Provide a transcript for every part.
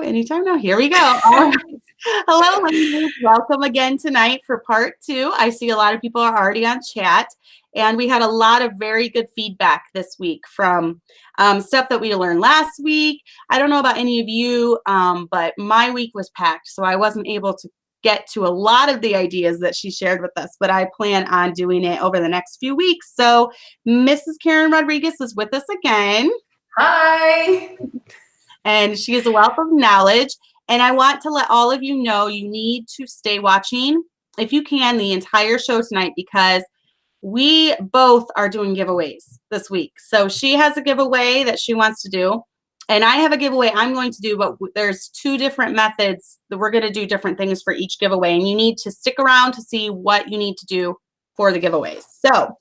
anytime now. Here we go. All right. Hello, ladies. Welcome again tonight for part 2. I see a lot of people are already on chat, and we had a lot of very good feedback this week from stuff that we learned last week. I don't know about any of you, but my week was packed, so I wasn't able to get to a lot of the ideas that she shared with us, but I plan on doing it over the next few weeks. So Mrs. Karen Rodriguez is with us again. Hi. And she is a wealth of knowledge. And I want to let all of you know you need to stay watching, if you can, the entire show tonight, because we both are doing giveaways this week. So she has a giveaway that she wants to do, and I have a giveaway I'm going to do, but there's 2 different methods that we're going to do different things for each giveaway, and you need to stick around to see what you need to do for the giveaways. So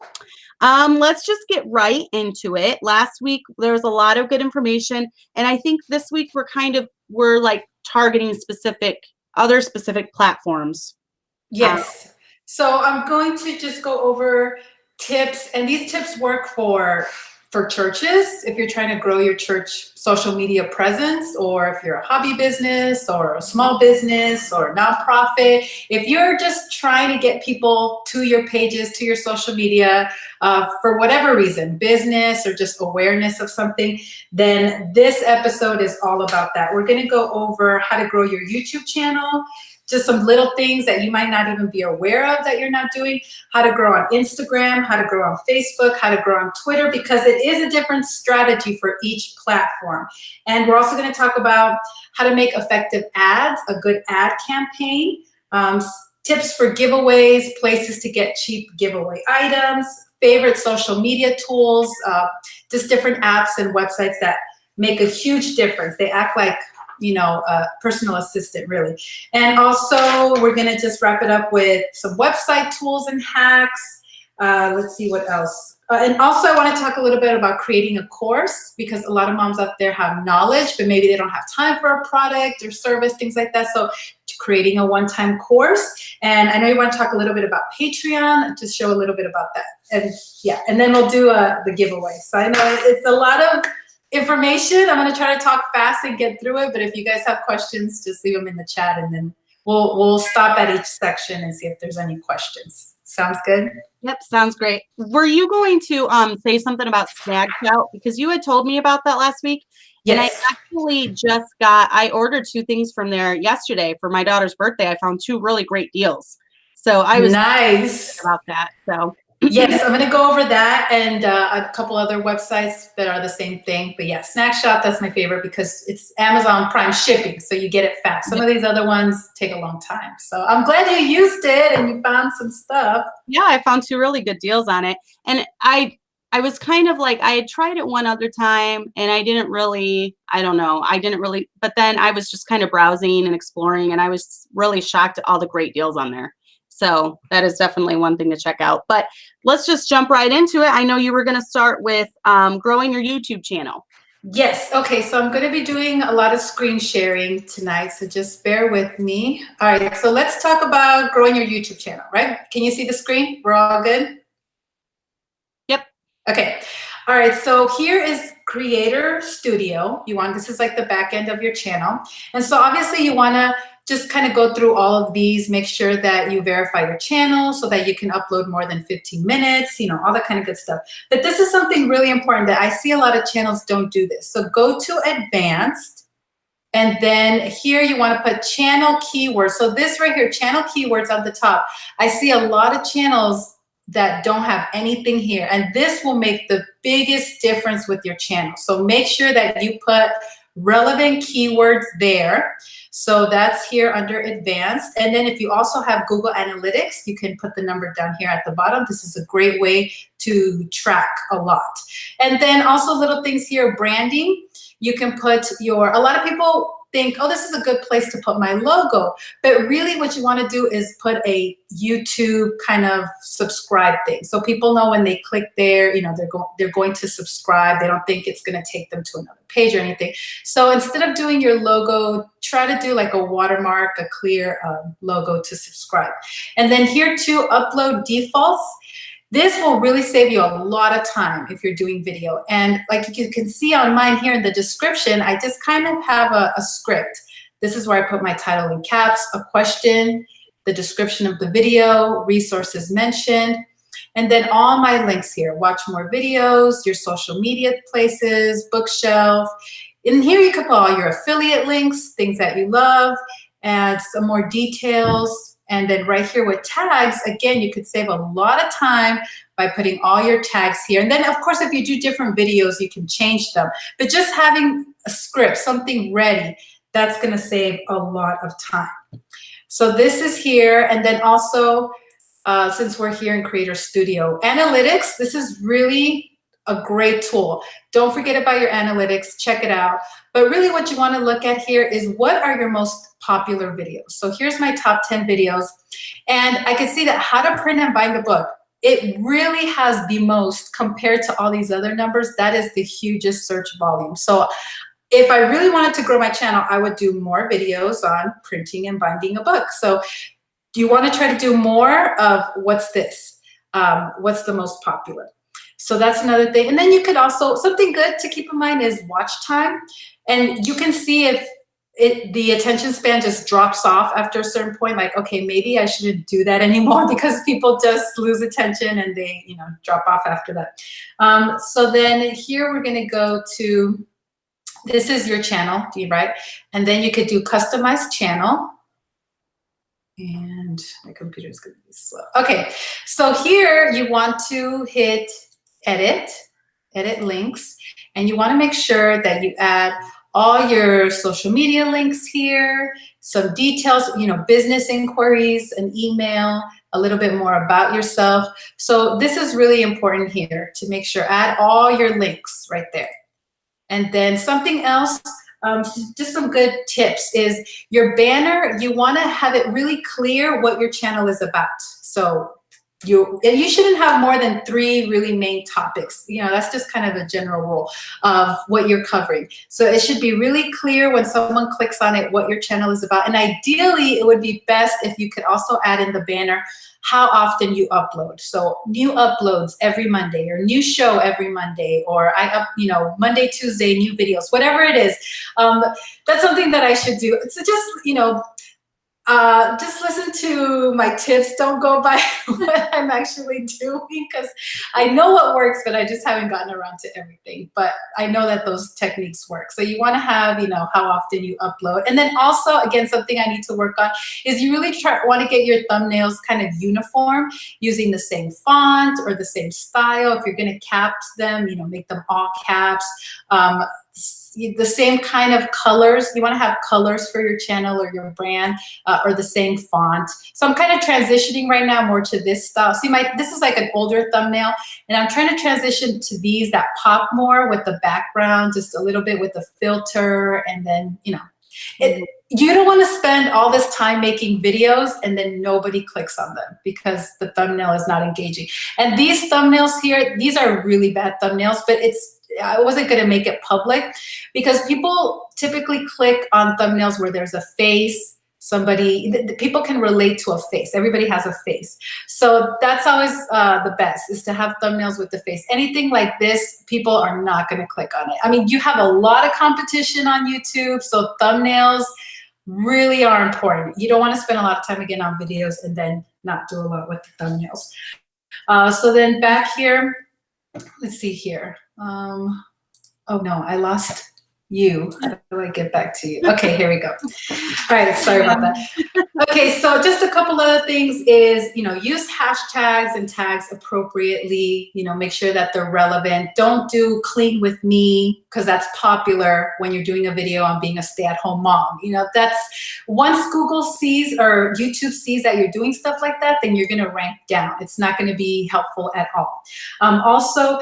let's just get right into it. Last week, there was a lot of good information, and I think this week we're like targeting other specific platforms. Yes. So I'm going to just go over tips, and these tips work for churches if you're trying to grow your church social media presence, or if you're a hobby business or a small business or a nonprofit. If you're just trying to get people to your pages, to your social media, for whatever reason, business or just awareness of something, then this episode is all about that. We're going to go over how to grow your YouTube channel, just some little things that you might not even be aware of that you're not doing, how to grow on Instagram, how to grow on Facebook, how to grow on Twitter, because it is a different strategy for each platform. And we're also going to talk about how to make effective ads, a good ad campaign, tips for giveaways, places to get cheap giveaway items, favorite social media tools, just different apps and websites that make a huge difference. They act like, a personal assistant, really. And also, we're going to just wrap it up with some website tools and hacks. Let's see what else. And also, I want to talk a little bit about creating a course, because a lot of moms out there have knowledge, but maybe they don't have time for a product or service, things like that. So creating a one-time course. And I know you want to talk a little bit about Patreon, to show a little bit about that. And yeah, and then we'll do the giveaway. So I know it's a lot of information. I'm going to try to talk fast and get through it, but if you guys have questions, just leave them in the chat, and then we'll stop at each section and see if there's any questions. Sounds good? Yep, sounds great. Were you going to say something about Snapchat? Because you had told me about that last week. Yes. And I actually I ordered 2 things from there yesterday for my daughter's birthday. I found 2 really great deals. So I was nice about that. So yes, I'm going to go over that and a couple other websites that are the same thing. But yeah, Snapshot, that's my favorite because it's Amazon Prime shipping, so you get it fast. Some of these other ones take a long time. So I'm glad you used it and you found some stuff. Yeah, I found 2 really good deals on it. And I was kind of like, I had tried it one other time and I didn't really, but then I was just kind of browsing and exploring, and I was really shocked at all the great deals on there. So that is definitely one thing to check out. But let's just jump right into it. I know you were going to start with growing your YouTube channel. Yes. Okay. So I'm going to be doing a lot of screen sharing tonight, so just bear with me. All right. So let's talk about growing your YouTube channel, right? Can you see the screen? We're all good? Yep. Okay. All right. So here is Creator Studio. This is like the back end of your channel. And so obviously you want to just kind of go through all of these, make sure that you verify your channel so that you can upload more than 15 minutes, all that kind of good stuff. But this is something really important that I see a lot of channels don't do this. So go to Advanced, and then here you want to put channel keywords. So this right here, channel keywords at the top. I see a lot of channels that don't have anything here, and this will make the biggest difference with your channel. So make sure that you put relevant keywords there. So that's here under Advanced. And then if you also have Google Analytics, you can put the number down here at the bottom. This is a great way to track a lot. And then also little things here, branding. You can put a lot of people think, oh, this is a good place to put my logo. But really what you want to do is put a YouTube kind of subscribe thing. So people know when they click there, they're going to subscribe. They don't think it's going to take them to another page or anything. So instead of doing your logo, try to do like a watermark, a clear logo to subscribe. And then here too, upload defaults. This will really save you a lot of time if you're doing video. And like you can see on mine here in the description, I just kind of have a script This is where I put my title in caps, a question, the description of the video, resources mentioned, and then all my links here. Watch more videos, your social media places, bookshelf. In here you could put all your affiliate links, things that you love, and some more details. And then right here with tags, again, you could save a lot of time by putting all your tags here. And then of course, if you do different videos, you can change them. But just having a script, something ready, that's gonna save a lot of time. So this is here, and then also, since we're here in Creator Studio, analytics, this is really a great tool. Don't forget about your analytics, check it out. But really what you wanna look at here is what are your most popular videos. So here's my top 10 videos. And I can see that how to print and bind a book, it really has the most compared to all these other numbers. That is the hugest search volume. So if I really wanted to grow my channel, I would do more videos on printing and binding a book. So do you want to try to do more of what's this? What's the most popular? So that's another thing. And then you could also, something good to keep in mind is watch time. And you can see if the attention span just drops off after a certain point, like, okay, maybe I shouldn't do that anymore because people just lose attention and they, you know, drop off after that. So then here we're going to go to, this is your channel, right? And then you could do customize channel. And my computer is going to be slow. Okay, so here you want to hit edit links, and you want to make sure that you add all your social media links here, some details, you know, business inquiries, an email, a little bit more about yourself. So this is really important here to make sure, add all your links right there. And then something else, just some good tips is your banner, you want to have it really clear what your channel is about. So you shouldn't have more than 3 really main topics. You know, that's just kind of a general rule of what you're covering. So it should be really clear when someone clicks on it what your channel is about. And ideally, it would be best if you could also add in the banner how often you upload. So new uploads every Monday, or new show every Monday, or you know, Monday, Tuesday, new videos, whatever it is. That's something that I should do. So just, you know, just listen to my tips. Don't go by what I'm actually doing, because I know what works, but I just haven't gotten around to everything. But I know that those techniques work. So you want to have, you know, how often you upload. And then also, again, something I need to work on is you really want to get your thumbnails kind of uniform, using the same font or the same style. If you're going to caps them, you know, make them all caps. The same kind of colors. You want to have colors for your channel or your brand, or the same font. So I'm kind of transitioning right now more to this style. See, this is like an older thumbnail, and I'm trying to transition to these that pop more with the background, just a little bit with the filter, and then, you know, you don't want to spend all this time making videos and then nobody clicks on them because the thumbnail is not engaging. And these thumbnails here, these are really bad thumbnails, but I wasn't going to make it public because people typically click on thumbnails where there's a face, people can relate to a face. Everybody has a face. So that's always the best, is to have thumbnails with the face. Anything like this, people are not going to click on it. I mean, you have a lot of competition on YouTube, so thumbnails really are important. You don't want to spend a lot of time again on videos and then not do a lot with the thumbnails. So then back here, let's see here. Oh no, I lost you. How do I get back to you? Okay, here we go. All right, sorry about that. Okay, so just a couple other things is, you know, use hashtags and tags appropriately. You know, make sure that they're relevant. Don't do clean with me, because that's popular when you're doing a video on being a stay-at-home mom. You know, that's, once Google sees or YouTube sees that you're doing stuff like that, then you're gonna rank down. It's not gonna be helpful at all. Also,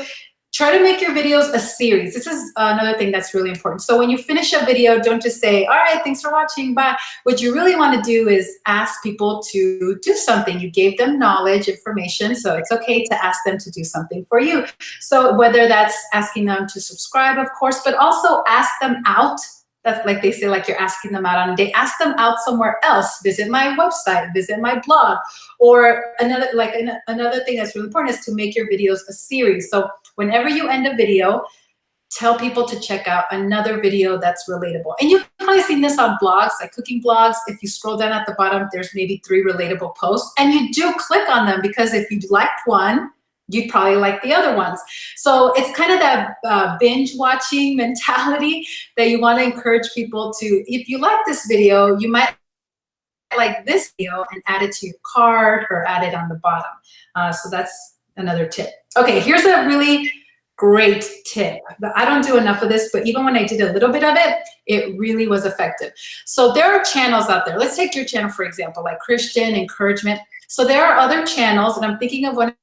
try to make your videos a series. This is another thing that's really important. So when you finish a video, don't just say, all right, thanks for watching, bye. What you really want to do is ask people to do something. You gave them knowledge, information, so it's okay to ask them to do something for you. So whether that's asking them to subscribe, of course, but also ask them out. That's like they say, like you're asking them out on a date. Ask them out somewhere else. Visit my website, visit my blog. Or another thing that's really important is to make your videos a series. So whenever you end a video, tell people to check out another video that's relatable. And you've probably seen this on blogs, like cooking blogs. If you scroll down at the bottom, there's maybe 3 relatable posts, and you do click on them because if you liked one, you'd probably like the other ones. So it's kind of that binge watching mentality that you want to encourage people to, if you like this video, you might like this video and add it to your card or add it on the bottom. So that's another tip. Okay, here's a really great tip. I don't do enough of this, but even when I did a little bit of it, it really was effective. So there are channels out there. Let's take your channel, for example, like Christian Encouragement. So there are other channels, and I'm thinking of one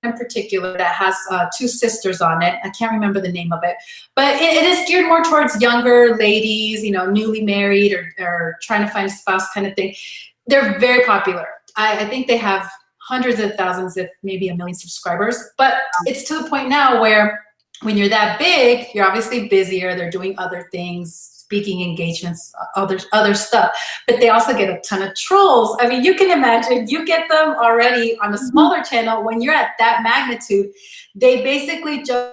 in particular that has 2 sisters on it. I can't remember the name of it, but it is geared more towards younger ladies, you know, newly married or trying to find a spouse kind of thing. They're very popular. I think they have hundreds of thousands, if maybe 1 million subscribers, but it's to the point now where when you're that big, you're obviously busier. They're doing other things, speaking engagements, other stuff, but they also get a ton of trolls. I mean, you can imagine, you get them already on a smaller channel. When you're at that magnitude, they basically just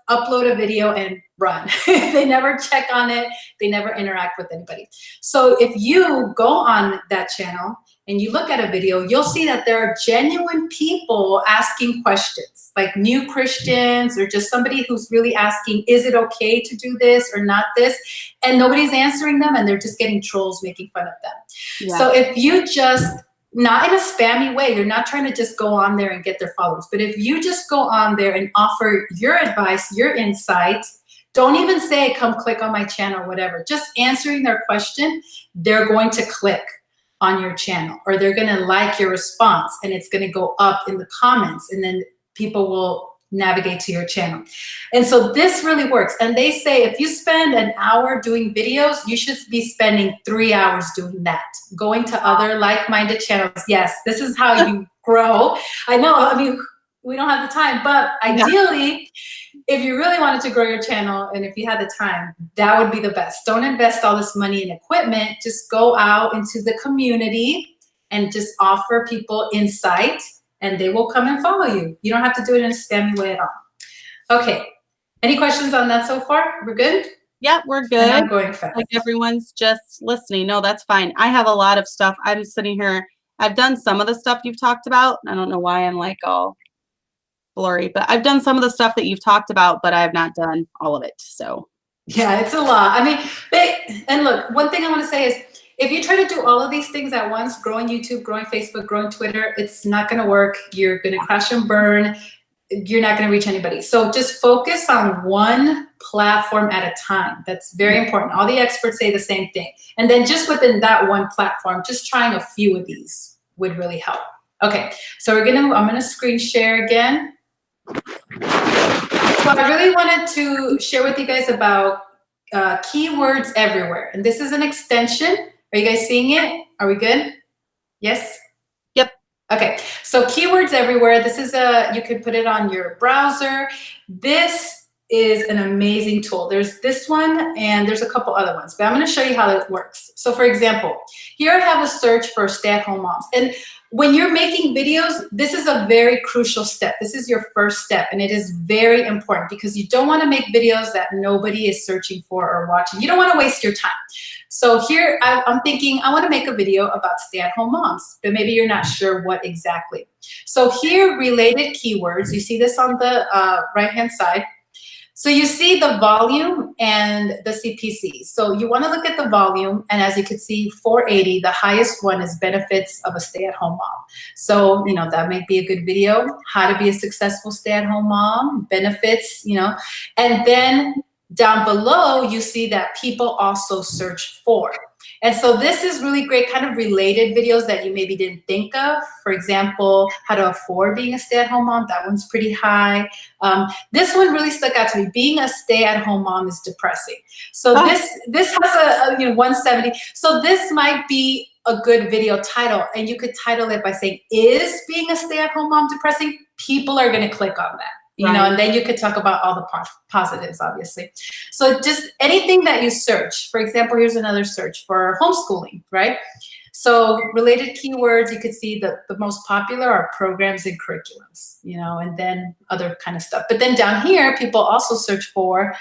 upload a video and run. They never check on it. They never interact with anybody. So if you go on that channel and you look at a video, you'll see that there are genuine people asking questions, like new Christians or just somebody who's really asking, is it okay to do this or not this? And nobody's answering them, and they're just getting trolls making fun of them. Yeah. So if you just, not in a spammy way, you're not trying to just go on there and get their followers, but if you just go on there and offer your advice, your insight, don't even say, come click on my channel or whatever, just answering their question, they're going to click on your channel, or they're going to like your response, and it's going to go up in the comments, and then people will navigate to your channel. And so this really works. And they say if you spend an hour doing videos, you should be spending 3 hours doing that, going to other like-minded channels. Yes, this is how you grow. I know, I mean, we don't have the time, but ideally, if you really wanted to grow your channel and if you had the time, that would be the best. Don't invest all this money in equipment. Just go out into the community and just offer people insight, and they will come and follow you. You don't have to do it in a spammy way at all. Okay. Any questions on that so far? We're good? Yep, we're good. I'm going fast. Like everyone's just listening. No, that's fine. I have a lot of stuff. I'm sitting here. I've done some of the stuff you've talked about. I don't know why I'm like all blurry, but I've done some of the stuff that you've talked about, but I have not done all of it. So yeah, it's a lot. I mean, and look, one thing I want to say is, if you try to do all of these things at once, growing YouTube, growing Facebook, growing Twitter, it's not going to work. You're going to crash and burn. You're not going to reach anybody. So just focus on one platform at a time. That's very important. All the experts say the same thing. And then just within that one platform, just trying a few of these would really help. Okay, so I'm going to screen share again. So I really wanted to share with you guys about keywords everywhere. And this is an extension. Are you guys seeing it? Are we good? Yes? Yep. Okay, so keywords everywhere. This is you could put it on your browser. This is an amazing tool. There's this one and there's a couple other ones, but I'm going to show you how it works. So for example, here I have a search for stay-at-home moms. And when you're making videos, this is a very crucial step. This is your first step, and it is very important because you don't want to make videos that nobody is searching for or watching. You don't want to waste your time. So here I'm thinking I want to make a video about stay-at-home moms, but maybe you're not sure what exactly. So here, related keywords, you see this on the right-hand side. So you see the volume and the CPC. So you want to look at the volume, and as you can see, 480, the highest one is benefits of a stay-at-home mom. So, you know, that might be a good video, how to be a successful stay-at-home mom, benefits, you know, and then down below, you see that people also search for. And so this is really great kind of related videos that you maybe didn't think of. For example, how to afford being a stay-at-home mom. That one's pretty high. This one really stuck out to me. Being a stay-at-home mom is depressing. So this has a 170. So this might be a good video title. And you could title it by saying, is being a stay-at-home mom depressing? People are going to click on that. You know, and then you could talk about all the positives, obviously. So just anything that you search. For example, here's another search for homeschooling, right? So related keywords, you could see the most popular are programs and curriculums, and then other kind of stuff. But then down here, people also search for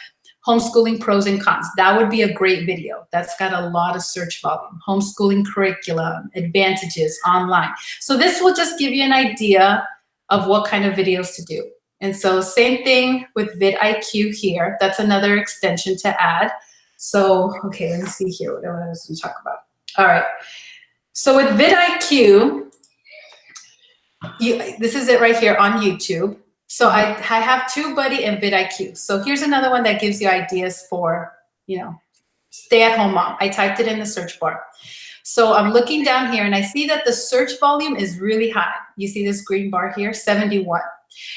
homeschooling pros and cons. That would be a great video. That's got a lot of search volume. Homeschooling curriculum, advantages, online. So this will just give you an idea of what kind of videos to do. And so same thing with vidIQ here. That's another extension to add. So, okay, let me see here what I was going to talk about. All right. So with vidIQ, this is it right here on YouTube. So I have TubeBuddy and vidIQ. So here's another one that gives you ideas for, stay-at-home mom. I typed it in the search bar. So I'm looking down here and I see that the search volume is really high. You see this green bar here, 71.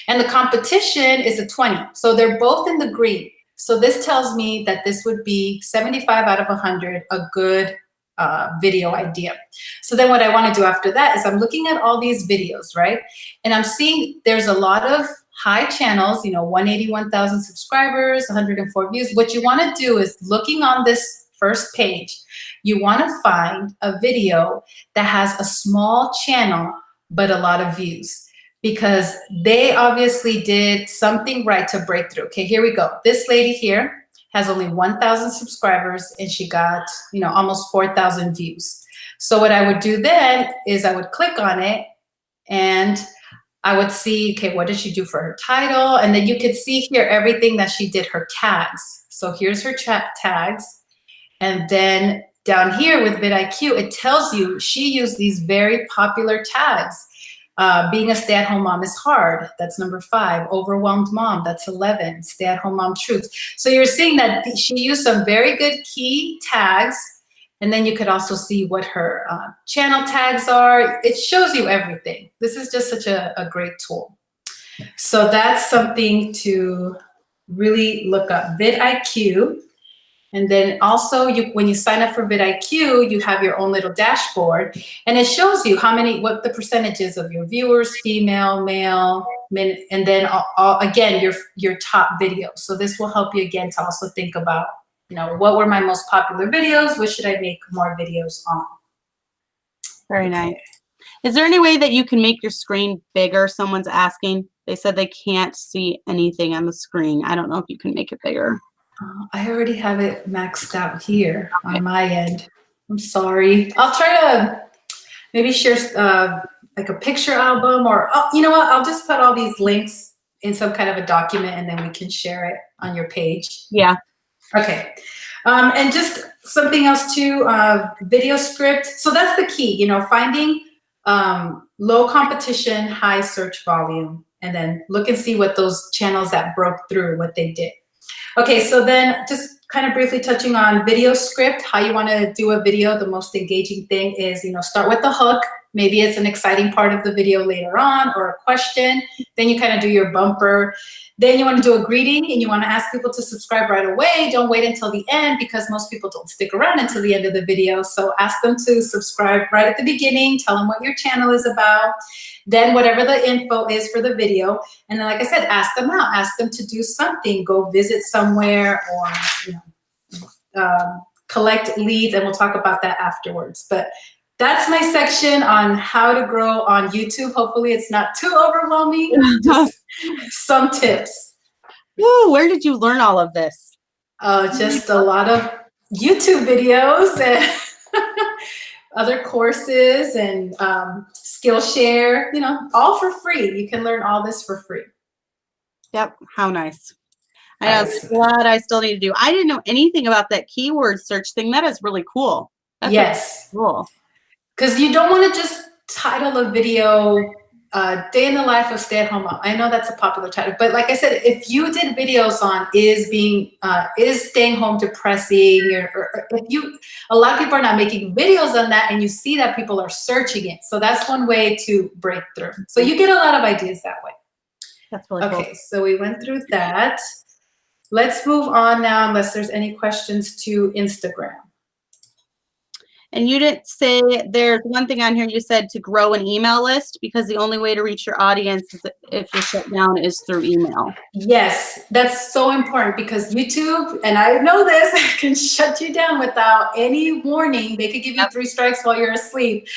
And the competition is a 20. So they're both in the green. So this tells me that this would be 75 out of 100, a good video idea. So then what I want to do after that is I'm looking at all these videos, right? And I'm seeing there's a lot of high channels, 181,000 subscribers, 104 views. What you want to do is looking on this first page, you want to find a video that has a small channel, but a lot of views, because they obviously did something right to break through. Okay, here we go. This lady here has only 1,000 subscribers and she got, almost 4,000 views. So what I would do then is I would click on it and I would see, okay, what did she do for her title? And then you could see here everything that she did, her tags. So here's her tags. And then down here with vidIQ, it tells you she used these very popular tags. Being a stay-at-home mom is hard. That's number 5. Overwhelmed mom. That's 11. Stay-at-home mom truths. So you're seeing that she used some very good key tags. And then you could also see what her channel tags are. It shows you everything. This is just such a great tool. So that's something to really look up. vidIQ. And then also, when you sign up for vidIQ, you have your own little dashboard, and it shows you what the percentages of your viewers, female, male, men, and then again your top videos. So this will help you again to also think about, what were my most popular videos? What should I make more videos on? Very nice. Is there any way that you can make your screen bigger? Someone's asking. They said they can't see anything on the screen. I don't know if you can make it bigger. I already have it maxed out here on my end. I'm sorry. I'll try to maybe share like a picture album, or you know what? I'll just put all these links in some kind of a document and then we can share it on your page. Yeah. Okay. And just something else too, video script. So that's the key, finding low competition, high search volume, and then look and see what those channels that broke through, what they did. Okay, so then just kind of briefly touching on video script, how you want to do a video. The most engaging thing is, start with the hook. Maybe it's an exciting part of the video later on or a question. Then you kind of do your bumper. Then you want to do a greeting and you want to ask people to subscribe right away. Don't wait until the end because most people don't stick around until the end of the video. So ask them to subscribe right at the beginning. Tell them what your channel is about. Then whatever the info is for the video. And then, like I said, ask them out. Ask them to do something. Go visit somewhere or collect leads, and we'll talk about that afterwards. But that's my section on how to grow on YouTube. Hopefully it's not too overwhelming. Just some tips. Ooh, where did you learn all of this? Just a lot of YouTube videos and other courses and Skillshare, all for free. You can learn all this for free. Yep. How nice. I know there's a lot I still need to do. I didn't know anything about that keyword search thing. That is really cool. That's yes. Cool. Because you don't want to just title a video Day in the Life of Stay-at-Home Mom. I know that's a popular title, but like I said, if you did videos on is staying home depressing, or a lot of people are not making videos on that, and you see that people are searching it. So that's one way to break through. So you get a lot of ideas that way. That's really cool. Okay, so we went through that. Let's move on now, unless there's any questions, to Instagram. And you didn't say, there's one thing on here you said to grow an email list, because the only way to reach your audience is if you're shut down is through email. Yes, that's so important, because YouTube, and I know this, can shut you down without any warning. They could give you 3 strikes while you're asleep.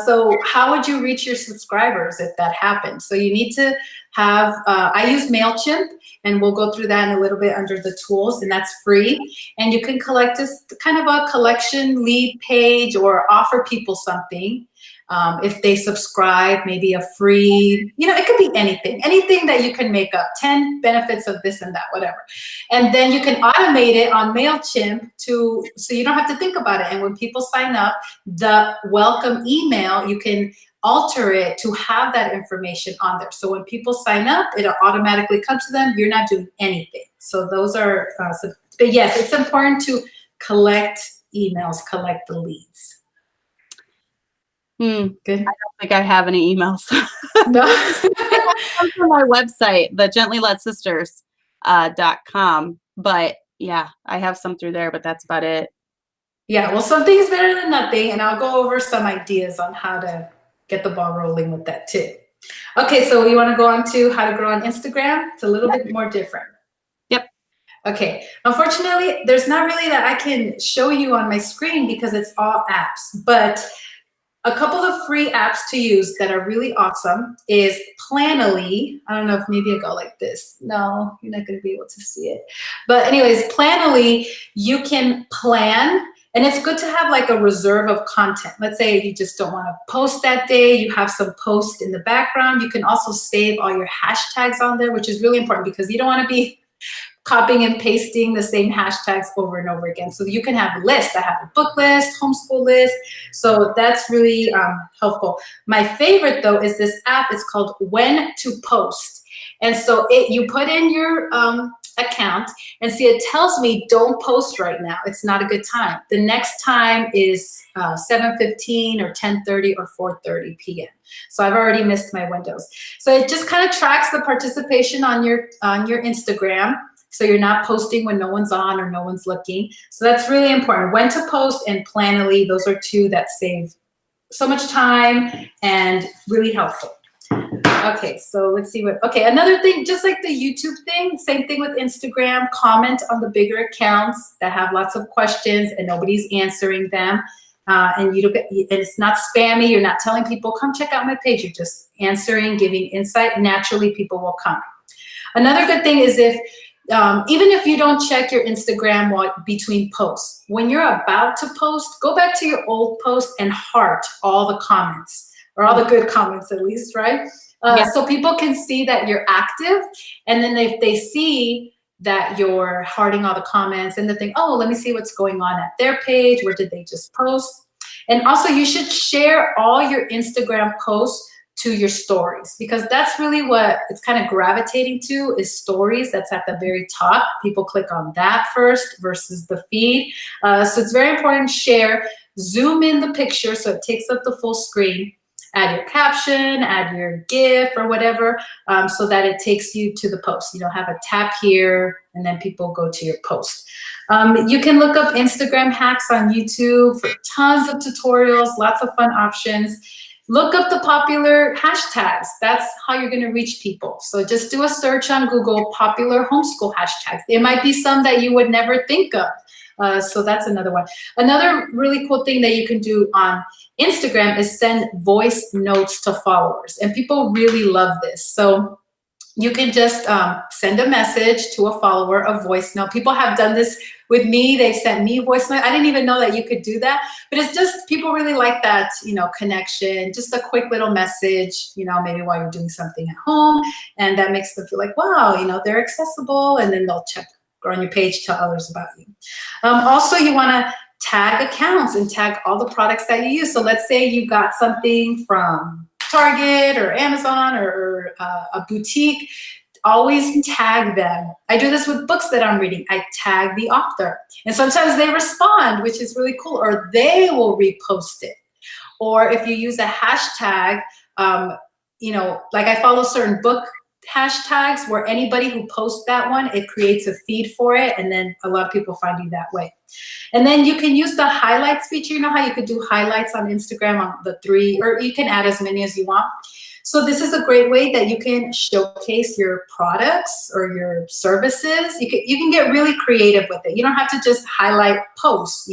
So how would you reach your subscribers if that happened? So you need to have, I use MailChimp, and we'll go through that in a little bit under the tools, and that's free. And you can collect this kind of a collection lead page or offer people something. If they subscribe, maybe a free, it could be anything that you can make up, 10 benefits of this and that, whatever. And then you can automate it on MailChimp so you don't have to think about it. And when people sign up, the welcome email, you can alter it to have that information on there. So when people sign up, it'll automatically come to them. You're not doing anything. So those are, but yes, it's important to collect emails, collect the leads. Good. I don't think I have any emails. No. Come from my website, the gentlyledsisters.com. But yeah, I have some through there, but that's about it. Yeah, well, something is better than nothing, and I'll go over some ideas on how to get the ball rolling with that too. Okay, so we want to go on to how to grow on Instagram. It's a little bit more different. Yep. Okay, unfortunately, there's not really that I can show you on my screen because it's all apps, but a couple of free apps to use that are really awesome is Planoly. I don't know if maybe I go like this. No, you're not going to be able to see it. But anyways, Planoly, you can plan, and it's good to have like a reserve of content. Let's say you just don't want to post that day. You have some post in the background. You can also save all your hashtags on there, which is really important because you don't want to be copying and pasting the same hashtags over and over again. So you can have a list. I have a book list, homeschool list. So that's really helpful. My favorite though is this app. It's called When to Post. And so you put in your account and see, it tells me don't post right now. It's not a good time. The next time is 7:15 or 10:30 or 4:30 p.m. So I've already missed my windows. So it just kind of tracks the participation on your Instagram. So you're not posting when no one's on or no one's looking. So that's really important. When to Post and Planoly, those are 2 that save so much time and really helpful. Okay, so let's see okay, another thing, just like the YouTube thing, same thing with Instagram, comment on the bigger accounts that have lots of questions and nobody's answering them. And it's not spammy, you're not telling people, come check out my page, you're just answering, giving insight, naturally people will come. Another good thing is even if you don't check your Instagram between posts, when you're about to post, go back to your old post and heart all the comments, or all the good comments at least, right? So people can see that you're active, and then if they see that you're hearting all the comments, and they think, oh, let me see what's going on at their page, where did they just post? And also you should share all your Instagram posts to your stories, because that's really what it's kind of gravitating to, is stories. That's at the very top. People click on that first versus the feed. So it's very important to share, zoom in the picture so it takes up the full screen, add your caption, add your GIF or whatever, so that it takes you to the post. You don't have a tap here and then people go to your post. You can look up Instagram hacks on YouTube for tons of tutorials, lots of fun options. Look up the popular hashtags. That's how you're going to reach people. So just do a search on Google, popular homeschool hashtags. There might be some that you would never think of. So that's another one. Another really cool thing that you can do on Instagram is send voice notes to followers. And people really love this. So you can just send a message to a follower, a voice note. People have done this with me. They've sent me a voice note. I didn't even know that you could do that. But it's just, people really like that, connection. Just a quick little message, maybe while you're doing something at home. And that makes them feel like, wow, they're accessible. And then they'll check on your page, tell others about you. Also, you want to tag accounts and tag all the products that you use. So let's say you got something from Target or Amazon or a boutique, always tag them. I do this with books that I'm reading. I tag the author. And sometimes they respond, which is really cool, or they will repost it. Or if you use a hashtag, like I follow certain book hashtags where anybody who posts that one, it creates a feed for it, and then a lot of people find you that way. And then you can use the highlights feature. You know how you could do highlights on Instagram on the 3, or you can add as many as you want. So this is a great way that you can showcase your products or your services. You can get really creative with it. You don't have to just highlight posts,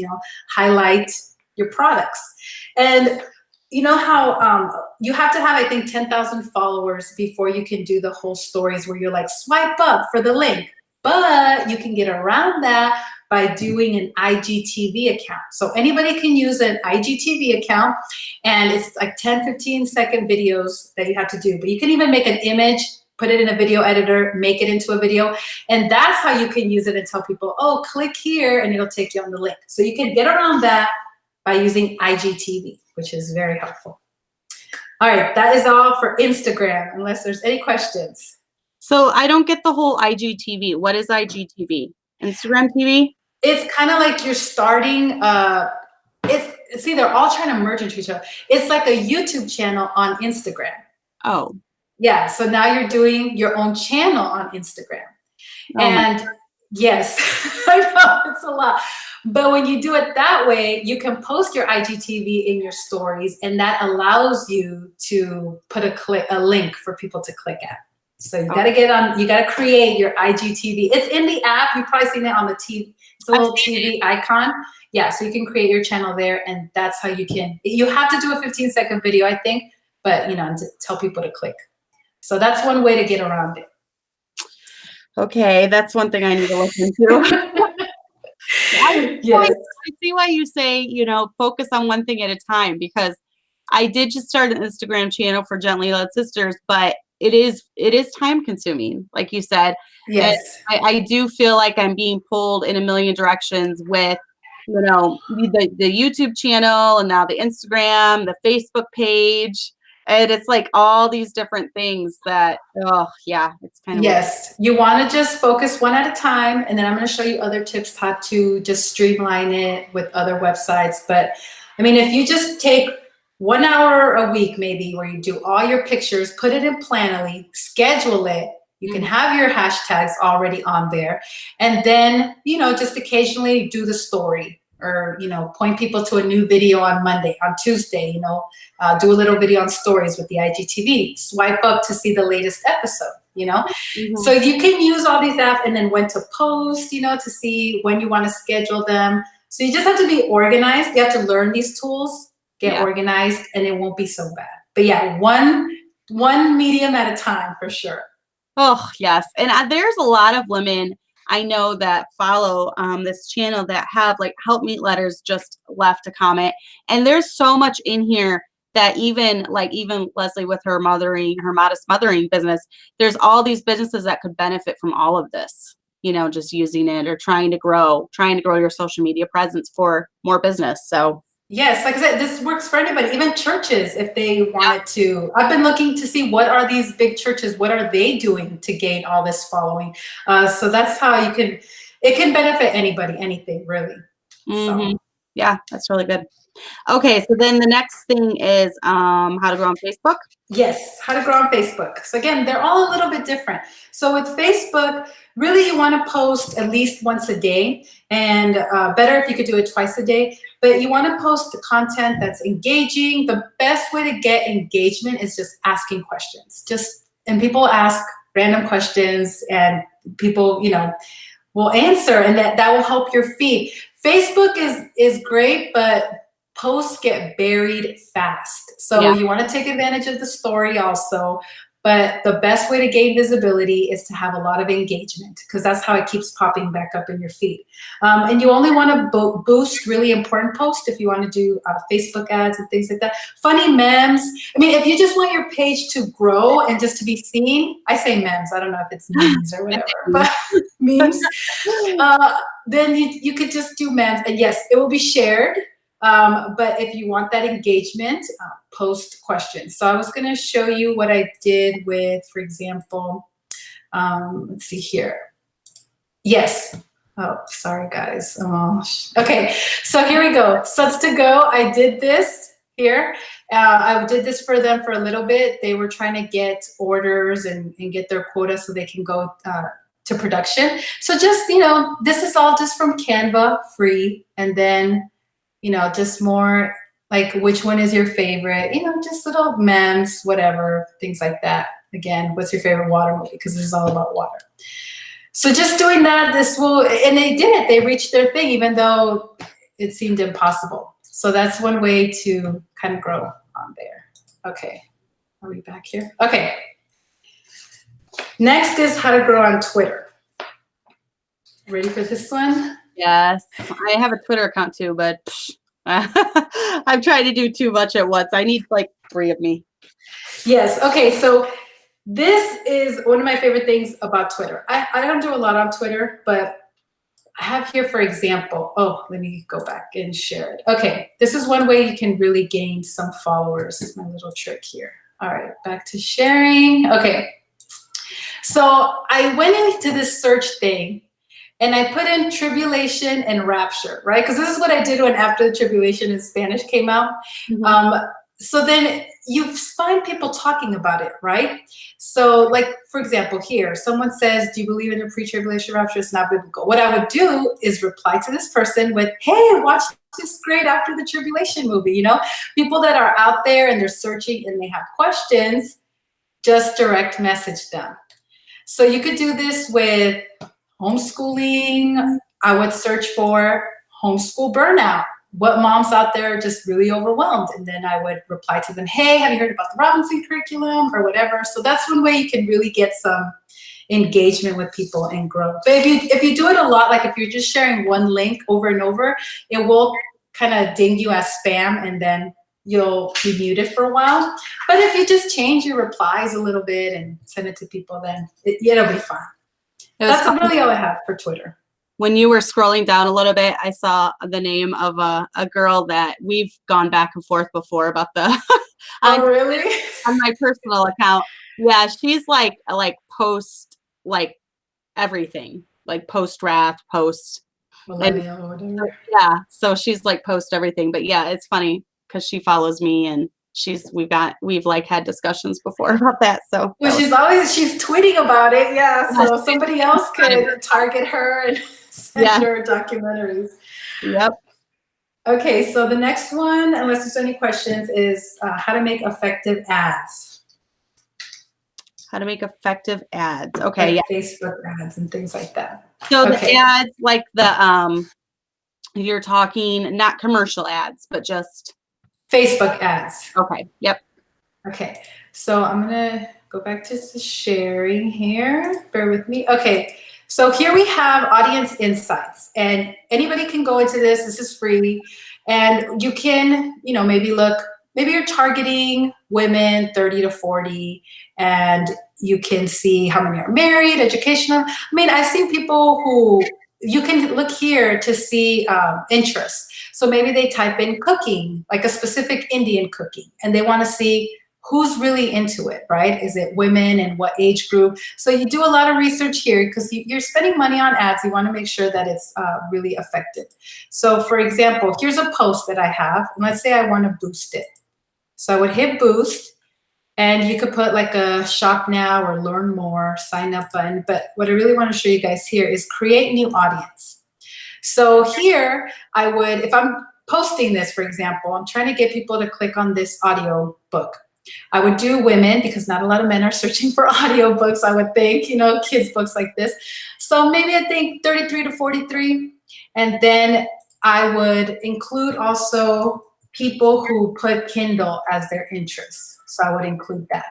highlight your products. And you know how you have to have, I think, 10,000 followers before you can do the whole stories where you're like, swipe up for the link. But you can get around that by doing an IGTV account. So anybody can use an IGTV account, and it's like 10, 15-second videos that you have to do. But you can even make an image, put it in a video editor, make it into a video. And that's how you can use it and tell people, oh, click here, and it'll take you on the link. So you can get around that by using IGTV, which is very helpful. All right, that is all for Instagram, unless there's any questions. So I don't get the whole IGTV. What is IGTV? Instagram TV? It's kind of like you're starting, see, they're all trying to merge into each other. It's like a YouTube channel on Instagram. Oh. Yeah, so now you're doing your own channel on Instagram. Oh, and yes, I know, it's a lot. But when you do it that way, you can post your IGTV in your stories, and that allows you to put a link for people to click at. So you got to get on, you got to create your IGTV. It's in the app. You've probably seen it on the TV. It's a little TV icon. Yeah, so you can create your channel there, and that's how you have to do a 15-second video, I think, but, to tell people to click. So that's one way to get around it. Okay, that's one thing I need to look into. Yes. I see why you say, focus on one thing at a time, because I did just start an Instagram channel for Gently Led Sisters, but it is time consuming, like you said. Yes. I do feel like I'm being pulled in a million directions with, the YouTube channel, and now the Instagram, the Facebook page. And it's like all these different things that, it's kind of yes. You want to just focus one at a time, and then I'm going to show you other tips how to just streamline it with other websites. But I mean, if you just take 1 hour a week, maybe, where you do all your pictures, put it in Planoly, schedule it. You can have your hashtags already on there, and then just occasionally do the story. Or, point people to a new video on Monday, on Tuesday, do a little video on stories with the IGTV, swipe up to see the latest episode, So you can use all these apps, and then when to post, to see when you want to schedule them. So you just have to be organized. You have to learn these tools, get organized, and it won't be so bad. But yeah, one medium at a time for sure. Oh, yes. And there's a lot of women I know that follow this channel that have like Helpmeet letters just left a comment. And there's so much in here that even Leslie with her modest mothering business, there's all these businesses that could benefit from all of this, just using it or trying to grow your social media presence for more business. So yes, like I said, this works for anybody, even churches, if they wanted to. I've been looking to see what are these big churches, what are they doing to gain all this following? So that's how it can benefit anybody, anything really. So. Yeah, that's really good. Okay, so then the next thing is how to grow on Facebook. Yes, how to grow on Facebook. So again, they're all a little bit different. So with Facebook, really you want to post at least once a day, and better if you could do it twice a day. But you want to post the content that's engaging. The best way to get engagement is just asking questions. And people ask random questions, and people, will answer, and that will help your feed. Facebook is great, but posts get buried fast. So you want to take advantage of the story also. But the best way to gain visibility is to have a lot of engagement, because that's how it keeps popping back up in your feed. And you only want to boost really important posts if you want to do Facebook ads and things like that. Funny memes. I mean, if you just want your page to grow and just to be seen, I say memes. I don't know if it's memes or whatever, but memes. Then you could just do memes. And yes, it will be shared. But if you want that engagement, post questions. So I was going to show you what I did with, for example, let's see here. Yes. Oh, sorry, guys. Oh, okay. So here we go. Suds to go. I did this. here. I did this for them for a little bit. They were trying to get orders and get their quota so they can go to production. So just, this is all just from Canva, free. And then, just more like which one is your favorite, just little memes, whatever, things like that. Again, what's your favorite water movie? Because this is all about water. So just doing that, and they did it. They reached their thing, even though it seemed impossible. So that's one way to kind of grow on there. Okay, are we back here? Okay. Next is how to grow on Twitter. Ready for this one? Yes, I have a Twitter account too, but I'm trying to do too much at once. I need like 3 of me. Yes. Okay. So this is one of my favorite things about Twitter. I don't do a lot on Twitter, but I have here, for example, let me go back and share it. Okay. This is one way you can really gain some followers. My little trick here. All right. Back to sharing. Okay. So I went into this search thing and I put in tribulation and rapture, right? Because this is what I did when After the Tribulation in Spanish came out. Mm-hmm. So then you find people talking about it, right? So like, for example, here, someone says, do you believe in a pre-tribulation rapture? It's not biblical. What I would do is reply to this person with, hey, watch this great After the Tribulation movie. People that are out there and they're searching and they have questions, just direct message them. So you could do this with homeschooling. I would search for homeschool burnout. What moms out there are just really overwhelmed? And then I would reply to them, hey, have you heard about the Robinson curriculum or whatever? So that's one way you can really get some engagement with people and grow. But if you do it a lot, like if you're just sharing one link over and over, it will kind of ding you as spam and then you'll be muted for a while. But if you just change your replies a little bit and send it to people, then it'll be fine. That's really all I have for Twitter. When you were scrolling down a little bit, I saw the name of a girl that we've gone back and forth before about the. Oh, really? On my personal account. Yeah, she's like post like everything, like post wrath, post. Millennial or whatever. Yeah, so she's like post everything. But yeah, it's funny because she follows me and we've like had discussions before about that. So well, she's tweeting about it. Yeah, so somebody else could target her and send her documentaries. Yep. Okay, so the next one, unless there's any questions, is how to make effective ads. How to make effective ads. Okay, like Facebook ads and things like that. So the ads, like the you're talking not commercial ads, but just Facebook ads. Okay. Yep. Okay. So I'm gonna go back to the sharing here. Bear with me. Okay. So here we have audience insights, and anybody can go into this. This is free, and you can, maybe you're targeting women 30 to 40, and you can see how many are married, educational. I mean, I've seen people who you can look here to see interests. So maybe they type in cooking, like a specific Indian cooking, and they want to see who's really into it, right? Is it women and what age group? So you do a lot of research here because you're spending money on ads. You want to make sure that it's really effective. So for example, here's a post that I have, and let's say I want to boost it. So I would hit boost, and you could put like a shop now or learn more, sign up button. But what I really want to show you guys here is create new audience. So here I would, if I'm posting this, for example, I'm trying to get people to click on this audio book. I would do women because not a lot of men are searching for audio books, I would think, kids books like this. So maybe I think 33 to 43. And then I would include also people who put Kindle as their interest. So I would include that.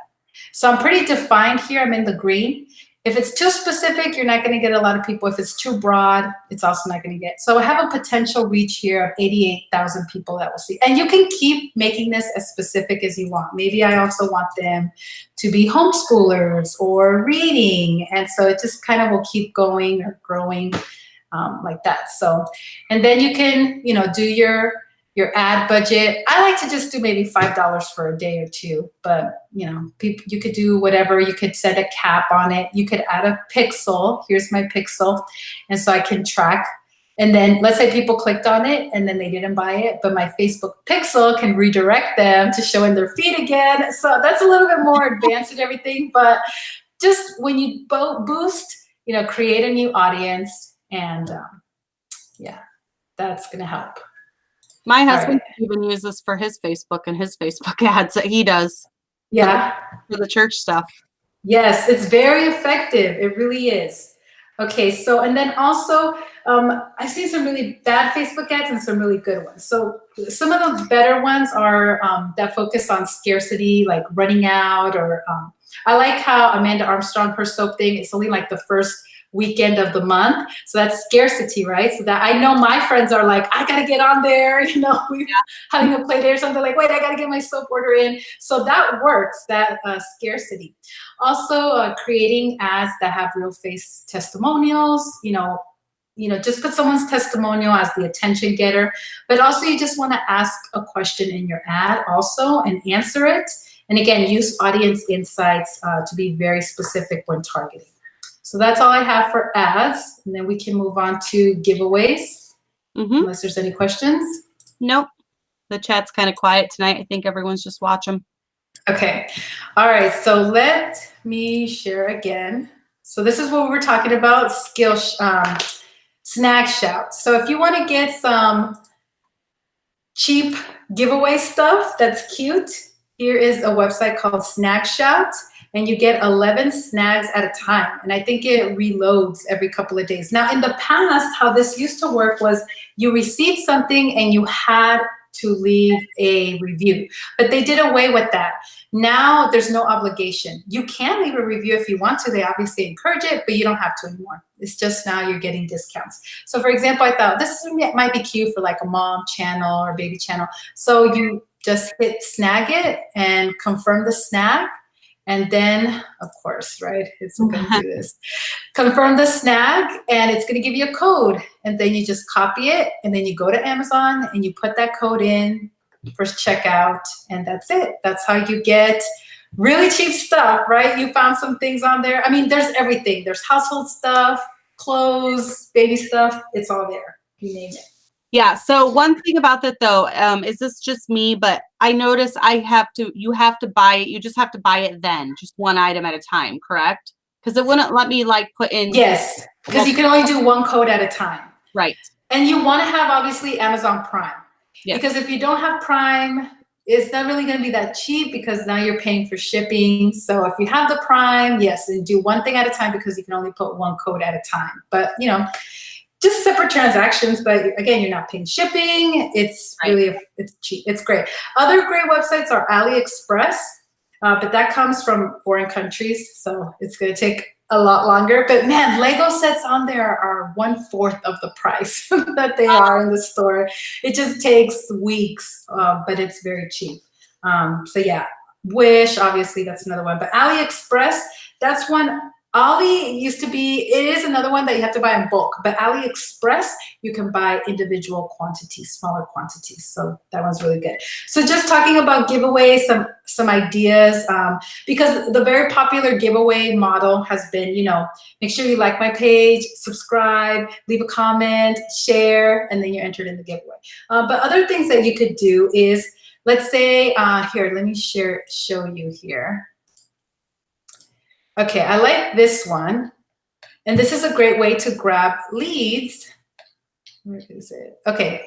So I'm pretty defined here. I'm in the green. If it's too specific, you're not going to get a lot of people. If it's too broad, it's also not going to get. So I have a potential reach here of 88,000 people that will see. And you can keep making this as specific as you want. Maybe I also want them to be homeschoolers or reading. And so it just kind of will keep going or growing like that. So, and then you can, do your ad budget. I like to just do maybe $5 for a day or two, but people, you could do whatever. You could set a cap on it. You could add a pixel. Here's my pixel. And so I can track. And then let's say people clicked on it and then they didn't buy it, but my Facebook pixel can redirect them to show in their feed again. So that's a little bit more advanced and everything, but just when you boost, create a new audience, and yeah, that's going to help. My husband even uses this for his Facebook and his Facebook ads that he does. Yeah. For the church stuff. Yes, it's very effective. It really is. Okay, so, and then also, I see some really bad Facebook ads and some really good ones. So some of the better ones are that focus on scarcity, like running out, or I like how Amanda Armstrong, her soap thing, it's only like the first weekend of the month. So that's scarcity, right? So that I know my friends are like, I gotta get on there, we're having a play day or something, like, wait, I gotta get my soap order in. So that works, that scarcity. Also creating ads that have real face testimonials, just put someone's testimonial as the attention getter, but also you just want to ask a question in your ad also and answer it. And again, use audience insights to be very specific when targeting. So that's all I have for ads, and then we can move on to giveaways, unless there's any questions. Nope. The chat's kind of quiet tonight. I think everyone's just watching. Okay. All right. So let me share again. So this is what we were talking about, snag shout. So if you want to get some cheap giveaway stuff that's cute, here is a website called Snag Shout, and you get 11 snags at a time. And I think it reloads every couple of days. Now, in the past, how this used to work was you received something and you had to leave a review, but they did away with that. Now there's no obligation. You can leave a review if you want to. They obviously encourage it, but you don't have to anymore. It's just now you're getting discounts. So for example, I thought this might be cute for like a mom channel or baby channel. So you just hit snag it and confirm the snag. And then, of course, right, it's going to do this. Confirm the snag, and it's going to give you a code. And then you just copy it, and then you go to Amazon, and you put that code in for checkout, and that's it. That's how you get really cheap stuff, right? You found some things on there. I mean, there's everything. There's household stuff, clothes, baby stuff. It's all there. You name it. Yeah. So one thing about that though, is this just me? But I notice you have to buy it. You just have to buy it then, just one item at a time, correct? Because it wouldn't let me like put in. Yes, because you can only do one code at a time. Right. And you want to have obviously Amazon Prime. Yes. Because if you don't have Prime, it's not really going to be that cheap because now you're paying for shipping. So if you have the Prime, yes, and do one thing at a time because you can only put one code at a time. But just separate transactions, but again, you're not paying shipping. It's really, it's cheap. It's great. Other great websites are AliExpress, but that comes from foreign countries, so it's going to take a lot longer. But man, Lego sets on there are 1/4 of the price that they are in the store. It just takes weeks, but it's very cheap. So yeah, Wish, obviously that's another one, but AliExpress, that's one. Ali used to be, it is another one that you have to buy in bulk, but AliExpress, you can buy individual quantities, smaller quantities. So that one's really good. So just talking about giveaways, some ideas, because the very popular giveaway model has been, make sure you like my page, subscribe, leave a comment, share, and then you're entered in the giveaway. But other things that you could do is, let's say, here, let me show you here. Okay, I like this one. And this is a great way to grab leads. Where is it? Okay,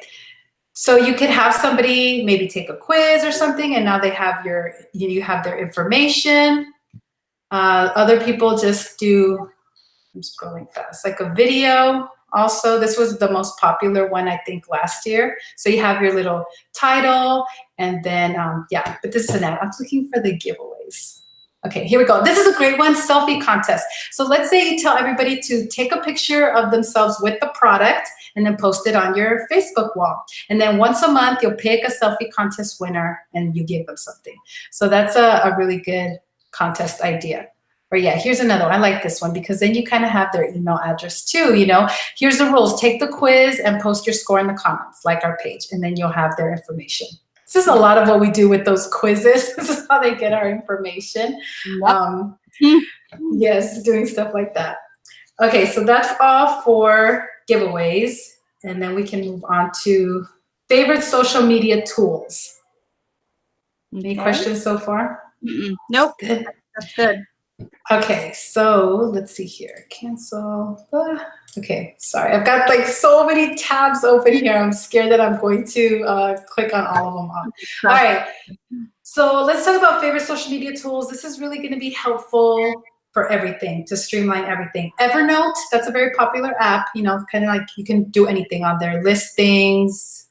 so you could have somebody maybe take a quiz or something, and now they have you have their information. Other people just do, I'm scrolling fast, like a video. Also, this was the most popular one, I think, last year. So you have your little title, and then, yeah, but this is an ad. I'm looking for the giveaways. Okay, here we go. This is a great one, selfie contest. So let's say you tell everybody to take a picture of themselves with the product and then post it on your Facebook wall. And then once a month, you'll pick a selfie contest winner and you give them something. So that's a really good contest idea. Or yeah, here's another one. I like this one because then you kind of have their email address too, Here's the rules. Take the quiz and post your score in the comments, like our page, and then you'll have their information. This is a lot of what we do with those quizzes. This is how they get our information. Yep. Yes, doing stuff like that. Okay, so that's all for giveaways. And then we can move on to favorite social media tools. Okay. Any questions so far? Nope. Good. That's good. Okay, so let's see here. Cancel. Okay, sorry. I've got like so many tabs open here. I'm scared that I'm going to click on all of them off. All right. So let's talk about favorite social media tools. This is really going to be helpful for everything, to streamline everything. Evernote, that's a very popular app, you know, kind of like you can do anything on there, list things,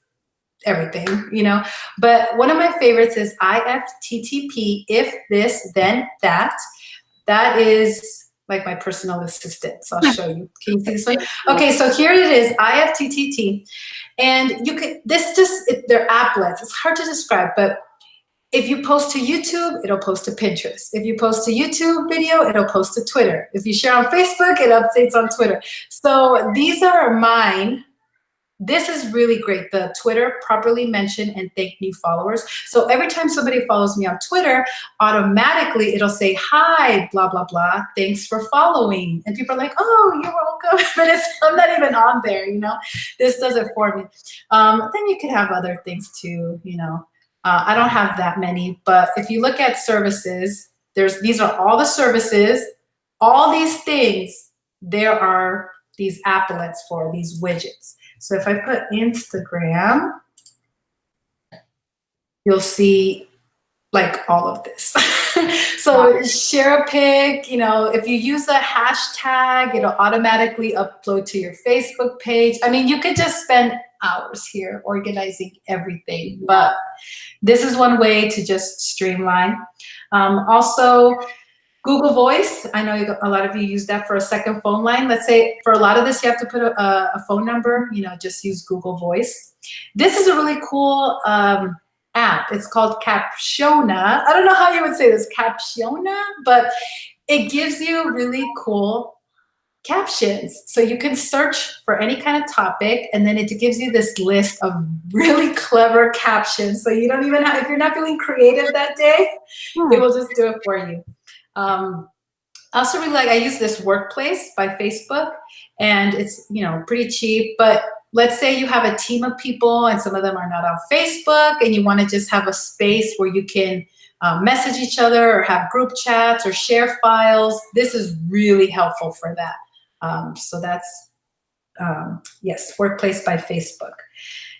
everything, you know. But one of my favorites is IFTTP, if this, then that. That is like my personal assistant. So I'll show you. Can you see this one? Okay, so here it is, IFTTT. And you could, they're applets. It's hard to describe, but if you post to YouTube, it'll post to Pinterest. If you post to YouTube video, it'll post to Twitter. If you share on Facebook, it updates on Twitter. So these are mine. This is really great, the Twitter properly mention and thank new followers. So every time somebody follows me on Twitter, automatically it'll say, hi, blah, blah, blah, thanks for following. And people are like, oh, you're welcome. But I'm not even on there, you know. This does it for me. Then you can have other things too, you know. I don't have that many, but if you look at services, these are all the services, all these things, there are these applets for these widgets. So if I put Instagram, you'll see like all of this. So share a pic, you know, if you use a hashtag, it'll automatically upload to your Facebook page. I mean, you could just spend hours here organizing everything, but this is one way to just streamline. Also, Google Voice, I know a lot of you use that for a second phone line. Let's say for a lot of this, you have to put a phone number, you know, just use Google Voice. This is a really cool app. It's called Captiona. I don't know how you would say this, Captiona, but it gives you really cool captions. So you can search for any kind of topic, and then it gives you this list of really clever captions. So you don't even have, if you're not feeling creative that day, it will just do it for you. I also really like, I use this Workplace by Facebook, and it's, you know, pretty cheap, but let's say you have a team of people and some of them are not on Facebook and you want to just have a space where you can message each other or have group chats or share files. This is really helpful for that. So that's, yes, Workplace by Facebook.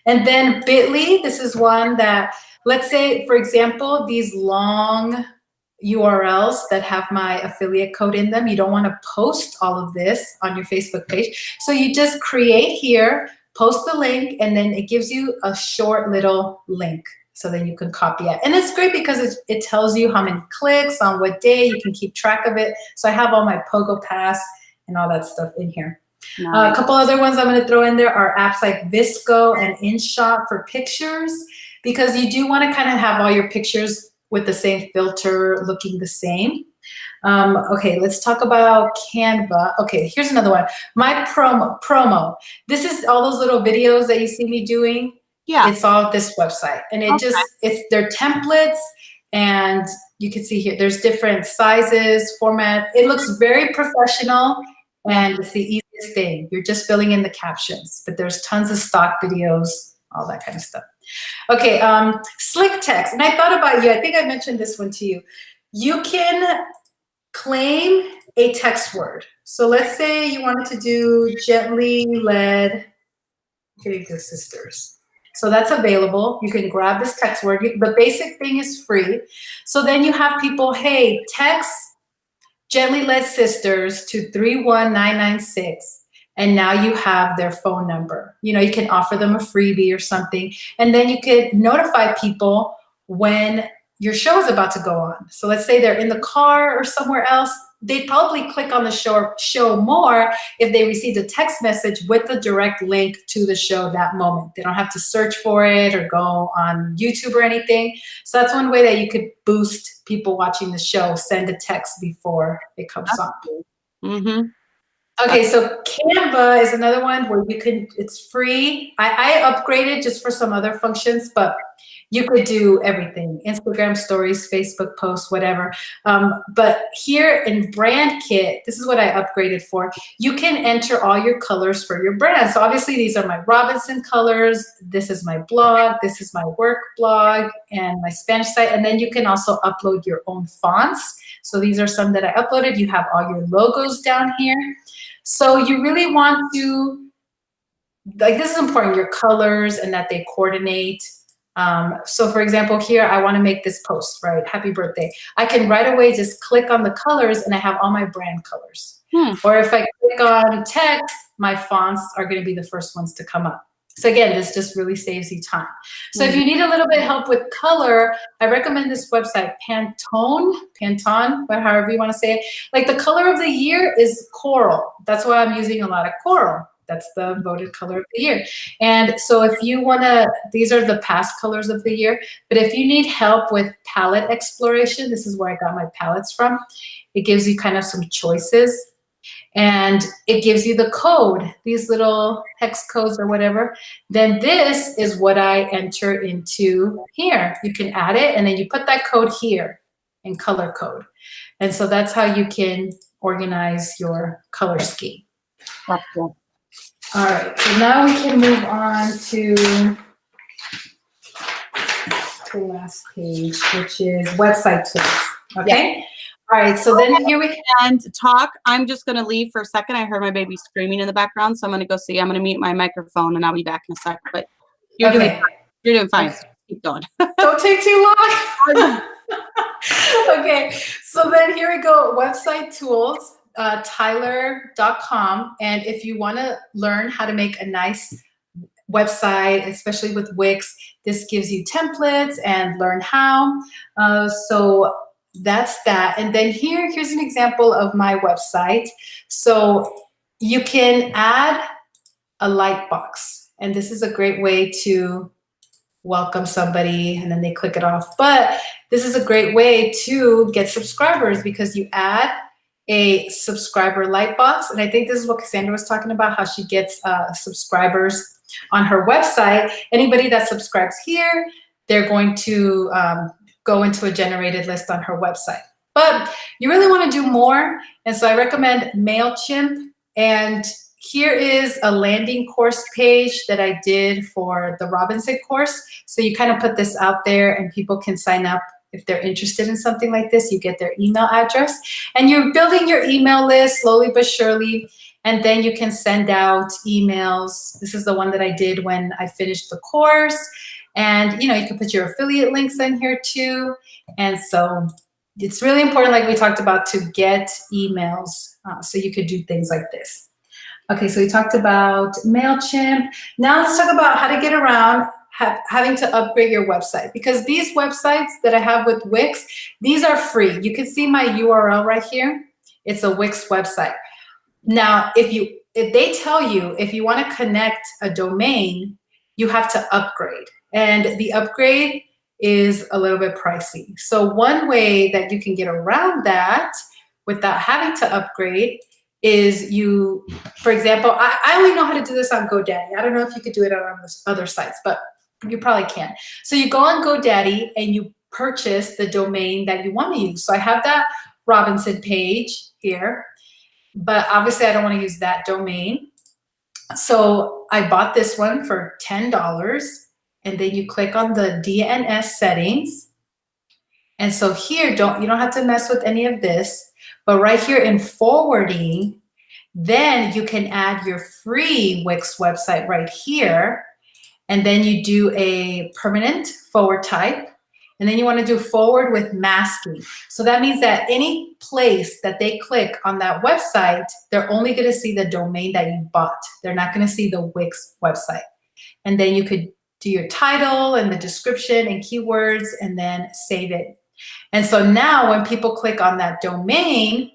And then Bitly, this is one that, let's say, for example, these long URLs that have my affiliate code in them, you don't want to post all of this on your Facebook page. So you just create here, post the link, and then it gives you a short little link. So then you can copy it. And it's great because it tells you how many clicks on what day, you can keep track of it. So I have all my Pogo Pass and all that stuff in here. Nice. A couple other ones I'm going to throw in there are apps like Visco and InShot for pictures, because you do want to kind of have all your pictures with the same filter looking the same. Okay, let's talk about Canva. Okay, here's another one. My promo. This is all those little videos that you see me doing. Yeah. It's all this website. And it it's their templates, and you can see here, there's different sizes, format. It looks very professional, and it's the easiest thing. You're just filling in the captions, but there's tons of stock videos, all that kind of stuff. Okay, Slick Text. And I thought about you. I think I mentioned this one to you. You can claim a text word. So let's say you wanted to do gently led KJV sisters. So that's available. You can grab this text word. The basic thing is free. So then you have people, hey, text gently led sisters to 31996. And now you have their phone number. You know, you can offer them a freebie or something. And then you could notify people when your show is about to go on. So let's say they're in the car or somewhere else. They'd probably click on the show more if they received a text message with the direct link to the show that moment. They don't have to search for it or go on YouTube or anything. So that's one way that you could boost people watching the show. Send a text before it comes on. Mm-hmm. Okay, so Canva is another one where you can, it's free. I upgraded just for some other functions, but You could do everything, Instagram stories, Facebook posts, whatever. But here in brand kit, this is what I upgraded for. You can enter all your colors for your brand. So obviously these are my Robinson colors. This is my blog. This is my work blog and my Spanish site. And then you can also upload your own fonts. So these are some that I uploaded. You have all your logos down here. So you really want to, like, this is important, your colors and that they coordinate. So for example, here, I want to make this post, right? Happy birthday. I can right away just click on the colors and I have all my brand colors. Or if I click on text, my fonts are going to be the first ones to come up. So again, this just really saves you time. So if you need a little bit of help with color, I recommend this website, Pantone, but however you want to say it. Like the color of the year is coral. That's why I'm using a lot of coral. That's the voted color of the year. And so if you want to, these are the past colors of the year, but if you need help with palette exploration, this is where I got my palettes from. It gives you kind of some choices and it gives you the code, these little hex codes or whatever. Then this is what I enter into here. You can add it and then you put that code here in color code. And so that's how you can organize your color scheme. That's cool. All right, so now we can move on to the last page, which is website tools. Okay. Yeah. All right, so then here we and talk. I'm just going to leave for a second. I heard my baby screaming in the background, so I'm going to go see. I'm going to mute my microphone, and I'll be back in a sec. But you're doing fine. You're doing fine. So keep going. Don't take too long. Okay, so then here we go. Website tools. Tyler.com, and if you want to learn how to make a nice website, especially with Wix, this gives you templates and learn how. So that's that. And then here's an example of my website. So you can add a light box, and this is a great way to welcome somebody and then they click it off. But this is a great way to get subscribers because you add a subscriber light box. And I think this is what Cassandra was talking about, how she gets subscribers on her website. Anybody that subscribes here, they're going to go into a generated list on her website. But you really want to do more. And so I recommend MailChimp. And here is a landing course page that I did for the Robinson course. So you kind of put this out there and people can sign up. If they're interested in something like this, you get their email address and you're building your email list slowly but surely. And then you can send out emails. This is the one that I did when I finished the course. And you can put your affiliate links in here too. And so it's really important, like we talked about, to get emails. So you could do things like this. Okay, so we talked about MailChimp. Now let's talk about how to get around having to upgrade your website, because these websites that I have with Wix, these are free. You can see my URL right here. It's a Wix website. Now, if they tell you if you want to connect a domain, you have to upgrade, and the upgrade is a little bit pricey. So one way that you can get around that without having to upgrade is you, for example, I only know how to do this on GoDaddy. I don't know if you could do it on other sites, but you probably can. So you go on GoDaddy and you purchase the domain that you want to use. So I have that Robinson page here, but obviously I don't want to use that domain. So I bought this one for $10, and then you click on the DNS settings. And so here, you don't have to mess with any of this, but right here in forwarding, then you can add your free Wix website right here. And then you do a permanent forward type. And then you want to do forward with masking. So that means that any place that they click on that website, they're only going to see the domain that you bought. They're not going to see the Wix website. And then you could do your title and the description and keywords and then save it. And so now when people click on that domain,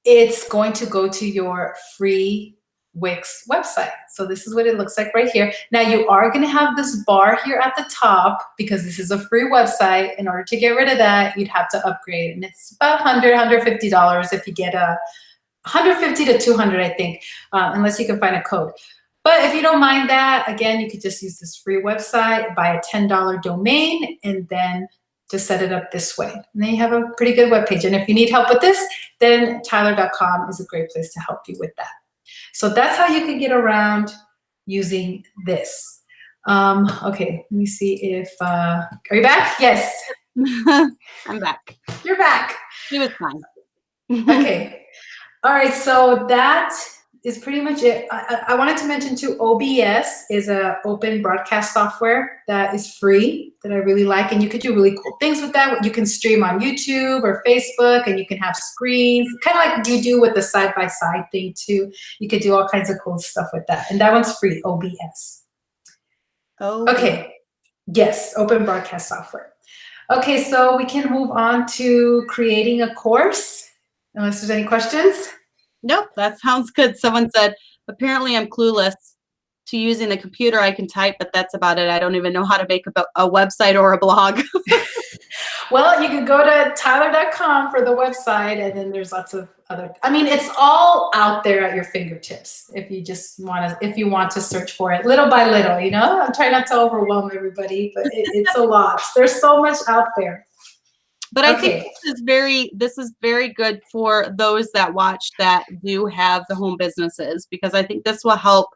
it's going to go to your free Wix website. So this is what it looks like right here. Now you are going to have this bar here at the top because this is a free website. In order to get rid of that, you'd have to upgrade, and it's about $100, $150 if you get a $150 to $200, I think, unless you can find a code. But if you don't mind that, again, you could just use this free website, buy a $10 domain, and then just set it up this way. And then you have a pretty good webpage. And if you need help with this, then tyler.com is a great place to help you with that. So that's how you can get around using this. Okay, let me see if, are you back? Yes. I'm back. You're back. She was fine. Okay. All right, so that is pretty much it. I wanted to mention too, OBS is an open broadcast software that is free that I really like, and you could do really cool things with that. You can stream on YouTube or Facebook, and you can have screens, kind of like you do with the side-by-side thing too. You could do all kinds of cool stuff with that, and that one's free, OBS. Oh. Okay, yes, open broadcast software. Okay, so we can move on to creating a course, unless there's any questions. Nope, that sounds good. Someone said, apparently I'm clueless to using the computer. I can type, but that's about it. I don't even know how to make a website or a blog. Well, you can go to tyler.com for the website, and then there's lots of other, I mean, it's all out there at your fingertips if you just want to, if you want to search for it little by little, you know? I'm trying not to overwhelm everybody, but it's a lot. There's so much out there. But I think this is very good for those that watch that do have the home businesses, because I think this will help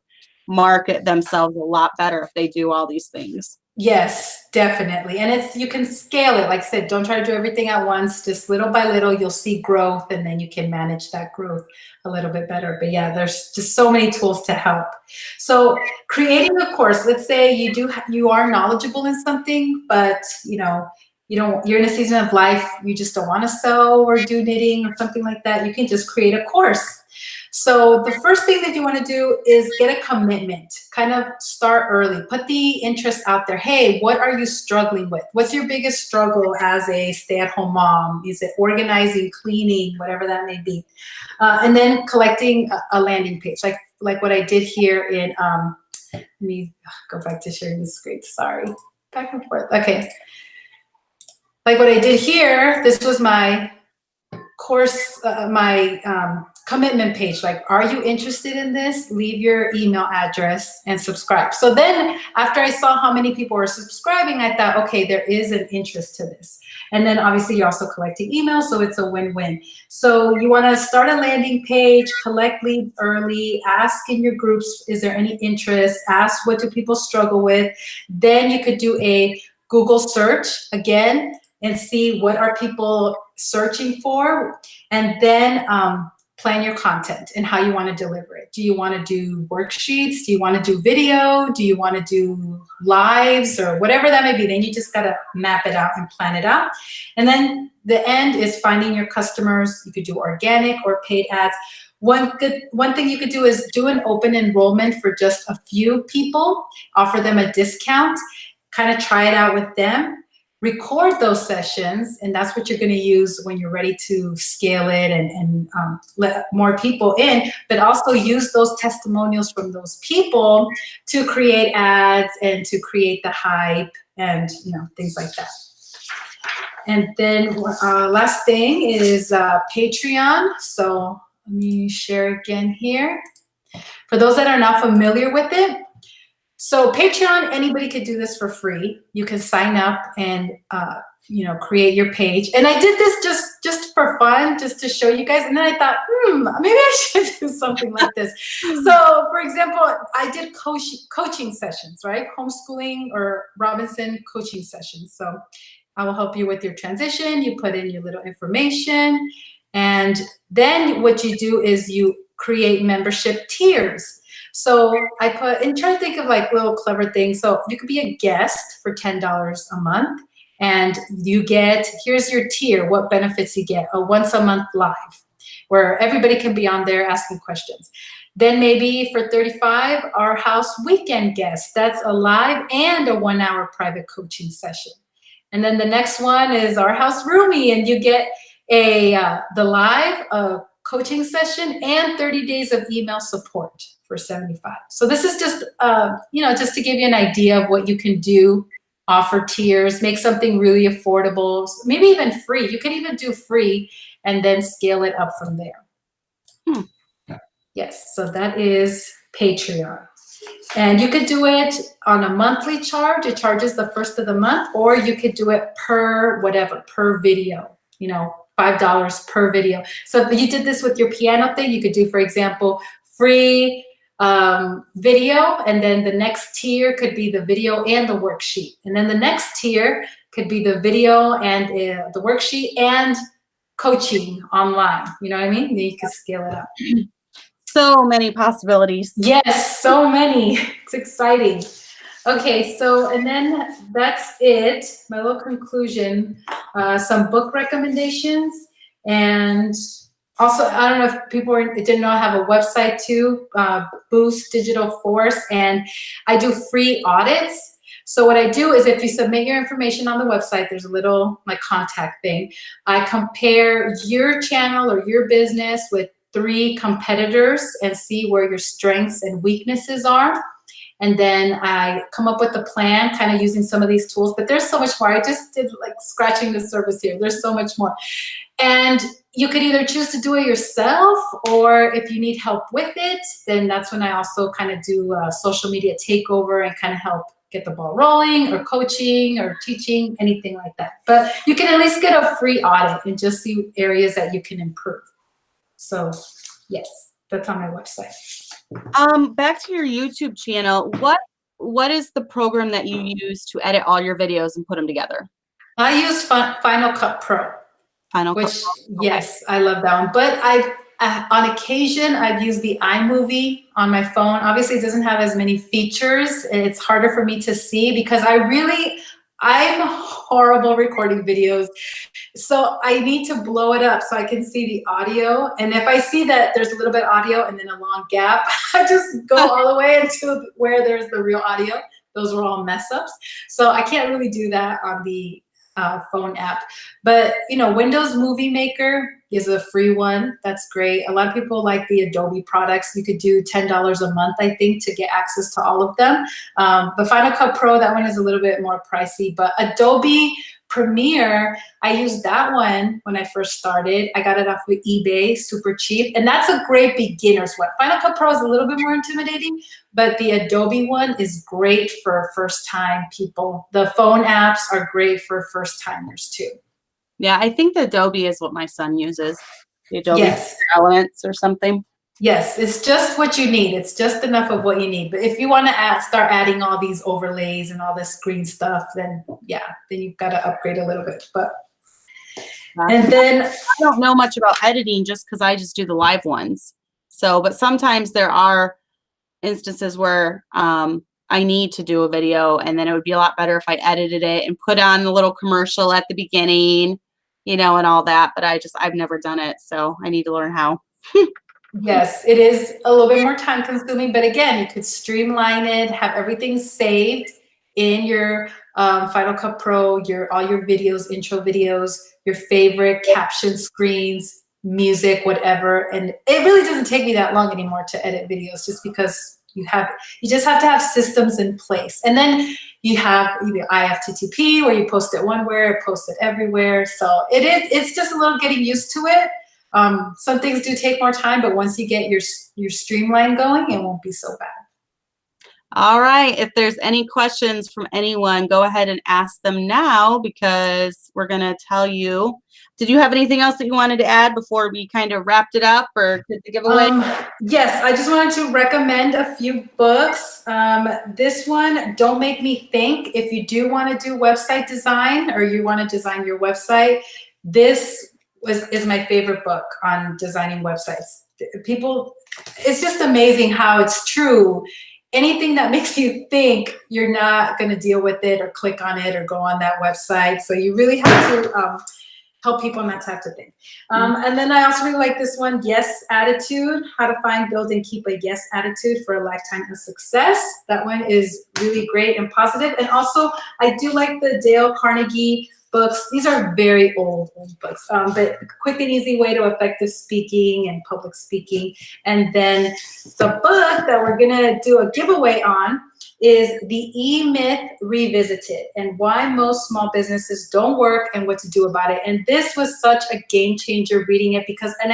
market themselves a lot better if they do all these things. Yes, definitely. And you can scale it. Like I said, don't try to do everything at once. Just little by little, you'll see growth, and then you can manage that growth a little bit better. But yeah, there's just so many tools to help. So creating a course, let's say you are knowledgeable in something, but you're in a season of life, you just don't want to sew or do knitting or something like that. You can just create a course. So the first thing that you want to do is get a commitment. Kind of start early. Put the interest out there. Hey, what are you struggling with? What's your biggest struggle as a stay-at-home mom? Is it organizing, cleaning, whatever that may be? And then collecting a landing page, like what I did here in, let me go back to sharing the screen. Sorry, back and forth. Okay. Like what I did here, this was my course, my commitment page. Like, are you interested in this? Leave your email address and subscribe. So then after I saw how many people were subscribing, I thought, okay, there is an interest to this. And then obviously you're also collecting emails, so it's a win-win. So you want to start a landing page, collect leads early, ask in your groups, is there any interest? Ask, what do people struggle with? Then you could do a Google search again and see what are people searching for, and then plan your content and how you want to deliver it. Do you want to do worksheets? Do you want to do video? Do you want to do lives or whatever that may be? Then you just got to map it out and plan it out. And then the end is finding your customers. You could do organic or paid ads. One thing you could do is do an open enrollment for just a few people, offer them a discount, kind of try it out with them. Record those sessions, and that's what you're going to use when you're ready to scale it and let more people in, but also use those testimonials from those people to create ads and to create the hype and things like that. And then last thing is Patreon. So let me share again here. For those that are not familiar with it, so Patreon, anybody could do this for free. You can sign up and create your page. And I did this just for fun, just to show you guys. And then I thought, maybe I should do something like this. So for example, I did coaching sessions, right? Homeschooling or Robinson coaching sessions. So I will help you with your transition. You put in your little information. And then what you do is you create membership tiers. So I and try to think of like little clever things. So you could be a guest for $10 a month, and you get, here's your tier, what benefits you get: a once a month live, where everybody can be on there asking questions. Then maybe for $35, our house weekend guest. That's a live and a 1-hour private coaching session. And then the next one is our house roomie, and you get the live coaching session and 30 days of email support for $75. So this is just, just to give you an idea of what you can do, offer tiers, make something really affordable, maybe even free. You can even do free and then scale it up from there. Yes, so that is Patreon. And you could do it on a monthly charge. It charges the first of the month, or you could do it per whatever, per video, you know, $5 per video. So if you did this with your piano thing, you could do, for example, free video, and then the next tier could be the video and the worksheet. And then the next tier could be the video and the worksheet and coaching online. You know what I mean? Then you can scale it up. So many possibilities. Yes, so many. It's exciting. Okay, so, and then that's it. My little conclusion, some book recommendations, and also, I don't know if people didn't know I have a website too, Boost Digital Force, and I do free audits. So what I do is if you submit your information on the website, there's a little like contact thing. I compare your channel or your business with 3 competitors and see where your strengths and weaknesses are. And then I come up with a plan kind of using some of these tools, but there's so much more. I just did like scratching the surface here. There's so much more. And you could either choose to do it yourself, or if you need help with it, then that's when I also kind of do a social media takeover and kind of help get the ball rolling, or coaching or teaching, anything like that. But you can at least get a free audit and just see areas that you can improve. So yes, that's on my website. Back to your YouTube channel. What is the program that you use to edit all your videos and put them together? I use Final Cut Pro. Final Cut Pro. Yes, I love that one. But on occasion, I've used the iMovie on my phone. Obviously, it doesn't have as many features. It's harder for me to see because I'm horrible recording videos. So I need to blow it up so I can see the audio. And if I see that there's a little bit of audio and then a long gap, I just go all the way into where there's the real audio. Those were all mess ups. So I can't really do that on the phone app. But, you know, Windows Movie Maker is a free one. That's great. A lot of people like the Adobe products. You could do $10 a month, I think, to get access to all of them. But Final Cut Pro, that one is a little bit more pricey. But Adobe Premiere, I used that one when I first started. I got it off of eBay, super cheap. And that's a great beginner's one. Final Cut Pro is a little bit more intimidating, but the Adobe one is great for first-time people. The phone apps are great for first-timers too. Yeah, I think the Adobe is what my son uses. The Adobe Yes. Elements or something. Yes, it's just what you need. It's just enough of what you need. But if you want to start adding all these overlays and all this green stuff, then yeah, then you've got to upgrade a little bit. But and then I don't know much about editing just because I just do the live ones. So, but sometimes there are instances where I need to do a video, and then it would be a lot better if I edited it and put on the little commercial at the beginning, you know, and all that. But I've never done it, so I need to learn how. yes, it is a little bit more time consuming, but again, you could streamline it, have everything saved in your Final Cut Pro, all your videos, intro videos, your favorite caption screens, music, whatever. And it really doesn't take me that long anymore to edit videos, just because you just have to have systems in place. And then you have either IFTTP, where you post it onewhere, post it everywhere. So it's just a little getting used to it. Some things do take more time, but once you get your streamline going, it won't be so bad. All right. If there's any questions from anyone, go ahead and ask them now, because we're going to tell you. Did you have anything else that you wanted to add before we kind of wrapped it up or did the giveaway? Yes, I just wanted to recommend a few books. This one, Don't Make Me Think. If you do want to do website design, or you want to design your website, this is my favorite book on designing websites. It's just amazing how it's true. Anything that makes you think, you're not going to deal with it or click on it or go on that website. So you really have to help people in that type of thing. And then I also really like this one, Yes Attitude, How to Find, Build, and Keep a Yes Attitude for a Lifetime of Success. That one is really great and positive. And also, I do like the Dale Carnegie books. These are very old books, but quick and easy way to effective speaking and public speaking. And then the book that we're gonna do a giveaway on is The E-Myth Revisited, and Why Most Small Businesses Don't Work and What to Do About It. And this was such a game changer reading it, because, and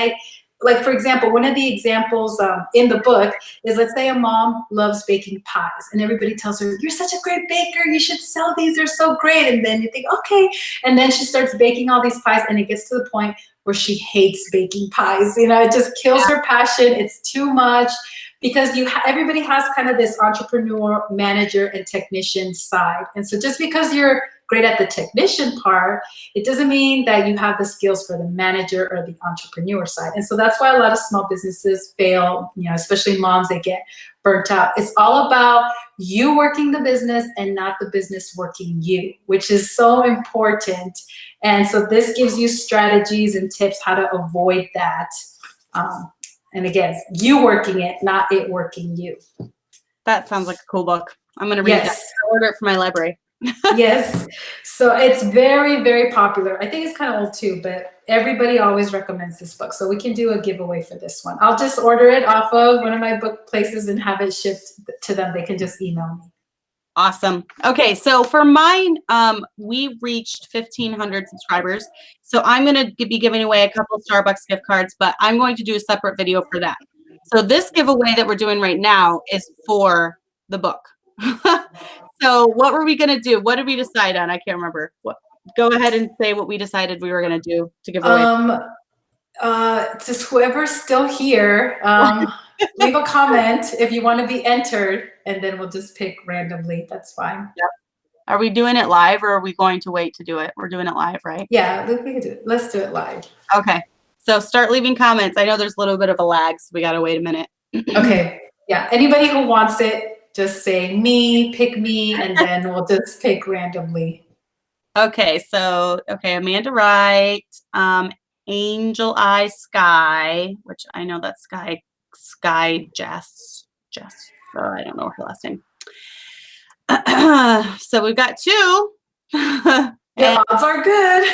like for example, one of the examples in the book is, let's say a mom loves baking pies and everybody tells her, you're such a great baker, you should sell these, they're so great. And then you think, okay. And then she starts baking all these pies and it gets to the point where she hates baking pies. You know, it just kills her passion. It's too much. Because everybody has kind of this entrepreneur, manager, and technician side. And so just because you're great at the technician part, it doesn't mean that you have the skills for the manager or the entrepreneur side. And so that's why a lot of small businesses fail, you know, especially moms, they get burnt out. It's all about you working the business and not the business working you, which is so important. And so this gives you strategies and tips how to avoid that. And again, you working it, not it working you. That sounds like a cool book. I'm going to read that. I'll order it from my library. Yes. So it's very, very popular. I think it's kind of old too, but everybody always recommends this book. So we can do a giveaway for this one. I'll just order it off of one of my book places and have it shipped to them. They can just email me. Awesome. Okay, so for mine, we reached 1,500 subscribers. So I'm going to be giving away a couple of Starbucks gift cards, but I'm going to do a separate video for that. So this giveaway that we're doing right now is for the book. So what were we going to do? What did we decide on? I can't remember. Go ahead and say what we decided we were going to do to give away. Just whoever's still here, leave a comment if you want to be entered, and then we'll just pick randomly. That's fine. Yep. Are we doing it live or are we going to wait to do it? We're doing it live, right? Yeah, we can do it. Let's do it live. Okay. So start leaving comments. I know there's a little bit of a lag, so we got to wait a minute. Okay. Yeah. Anybody who wants it, just say me, pick me, and then we'll just pick randomly. Okay. So, Amanda Wright, Angel Eye Sky, which I know that's Sky Jess. I don't know her last name. So we've got two. The odds are good.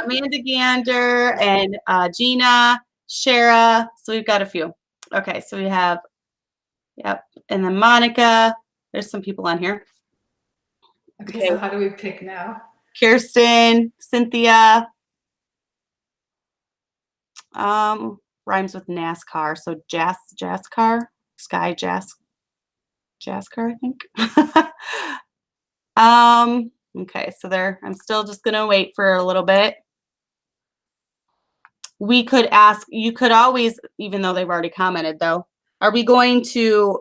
Amanda Gander and Gina, Shara. So we've got a few. Okay, so we have, and then Monica. There's some people on here. Okay, so how do we pick now? Kirsten, Cynthia. Rhymes with NASCAR. So Jaskar, Sky Jaskar, I think. Okay, so I'm still just gonna wait for a little bit. We could ask, you could always, even though they've already commented though, are we going to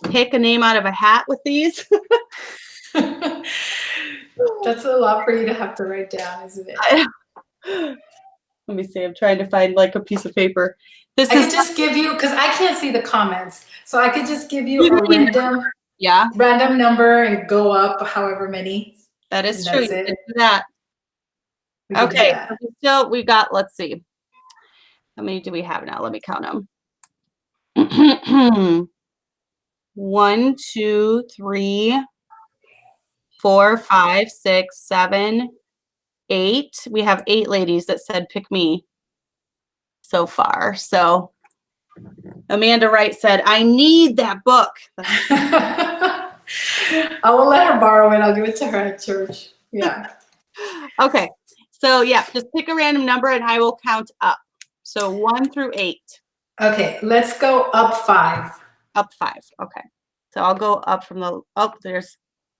pick a name out of a hat with these? That's a lot for you to have to write down, isn't it? Let me see. I'm trying to find like a piece of paper. I could just give you, because I can't see the comments, so I could just give you a random number and go up however many. That is true. You can do that. Okay. So we got, let's see. How many do we have now? Let me count them. 1, 2, 3, 4, 5, 6, 7, 8. We have 8 ladies that said pick me so far. So Amanda Wright said, I need that book. I will let her borrow it. I'll give it to her at church. Yeah. Okay. So yeah, just pick a random number and I will count up. So 1 through 8. Okay, let's go up 5. Up 5. Okay. So I'll go up from the there's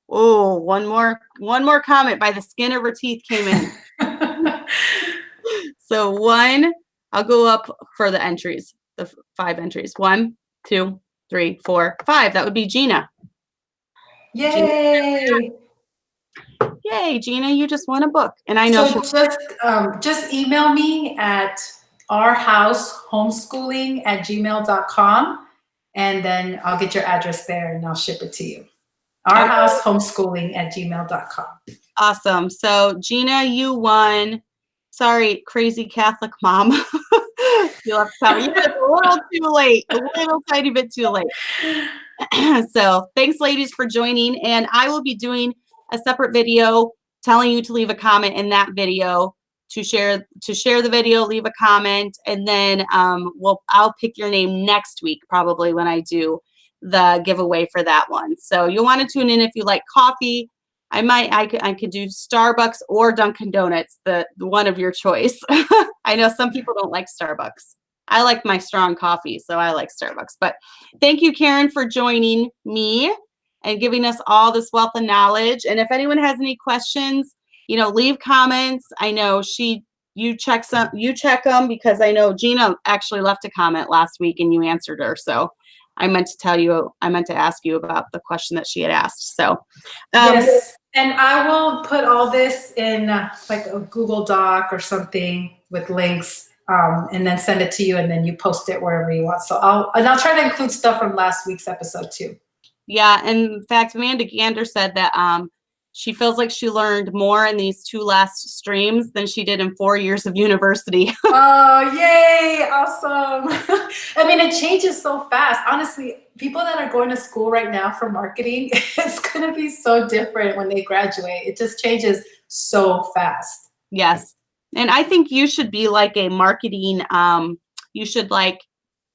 one more comment by the skin of her teeth came in. So 1, I'll go up for the entries, the 5 entries. 1, 2, 3, 4, 5. That would be Gina. Yay! Gina. Yay, Gina, you just won a book. And I know just email me at ourhousehomeschooling@gmail.com and then I'll get your address there and I'll ship it to you. ourhousehomeschooling@gmail.com. Awesome. So Gina, you won. Sorry, crazy Catholic mom. You'll have to tell me. It's a little too late. A little tiny bit too late. So thanks, ladies, for joining. And I will be doing a separate video telling you to leave a comment in that video to share the video, leave a comment, and then I'll pick your name next week, probably when I do the giveaway for that one. So you'll want to tune in if you like coffee. I could do Starbucks or Dunkin' Donuts, the one of your choice. I know some people don't like Starbucks. I like my strong coffee, so I like Starbucks. But thank you, Karen, for joining me and giving us all this wealth of knowledge. And if anyone has any questions, leave comments. I know you check them, because I know Gina actually left a comment last week and you answered her. So I meant to ask you about the question that she had asked. So yes, and I will put all this in like a Google Doc or something with links, and then send it to you, and then you post it wherever you want. So I'll try to include stuff from last week's episode too. Yeah, and in fact, Amanda Gander said that she feels like she learned more in these 2 last streams than she did in 4 years of university. Oh, yay! Awesome. I mean, it changes so fast. Honestly, people that are going to school right now for marketing, it's going to be so different when they graduate. It just changes so fast. Yes. And I think you should be like a marketing, you should like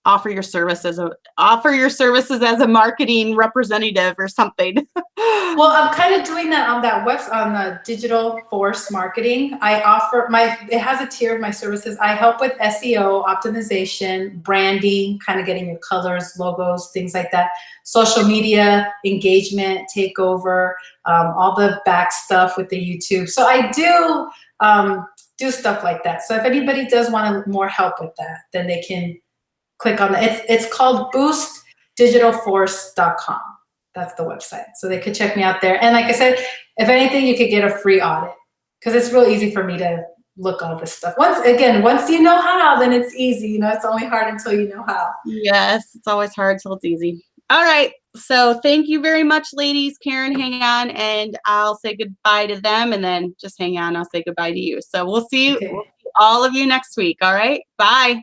offer your services as a marketing representative or something. Well, I'm kind of doing that on that website, on the Digital Force Marketing. I offer it has a tier of my services. I help with SEO optimization, branding, kind of getting your colors, logos, things like that, social media engagement, takeover, all the back stuff with the YouTube. So I do stuff like that. So if anybody does want more help with that, then they can click on that. It's called boostdigitalforce.com. That's the website. So they could check me out there. And like I said, if anything, you could get a free audit, because it's real easy for me to look all this stuff. Once you know how, then it's easy. It's only hard until you know how. Yes, it's always hard till it's easy. All right. So thank you very much, ladies. Karen, hang on, and I'll say goodbye to them, and then just hang on. I'll say goodbye to you. So we'll see all of you next week. All right. Bye.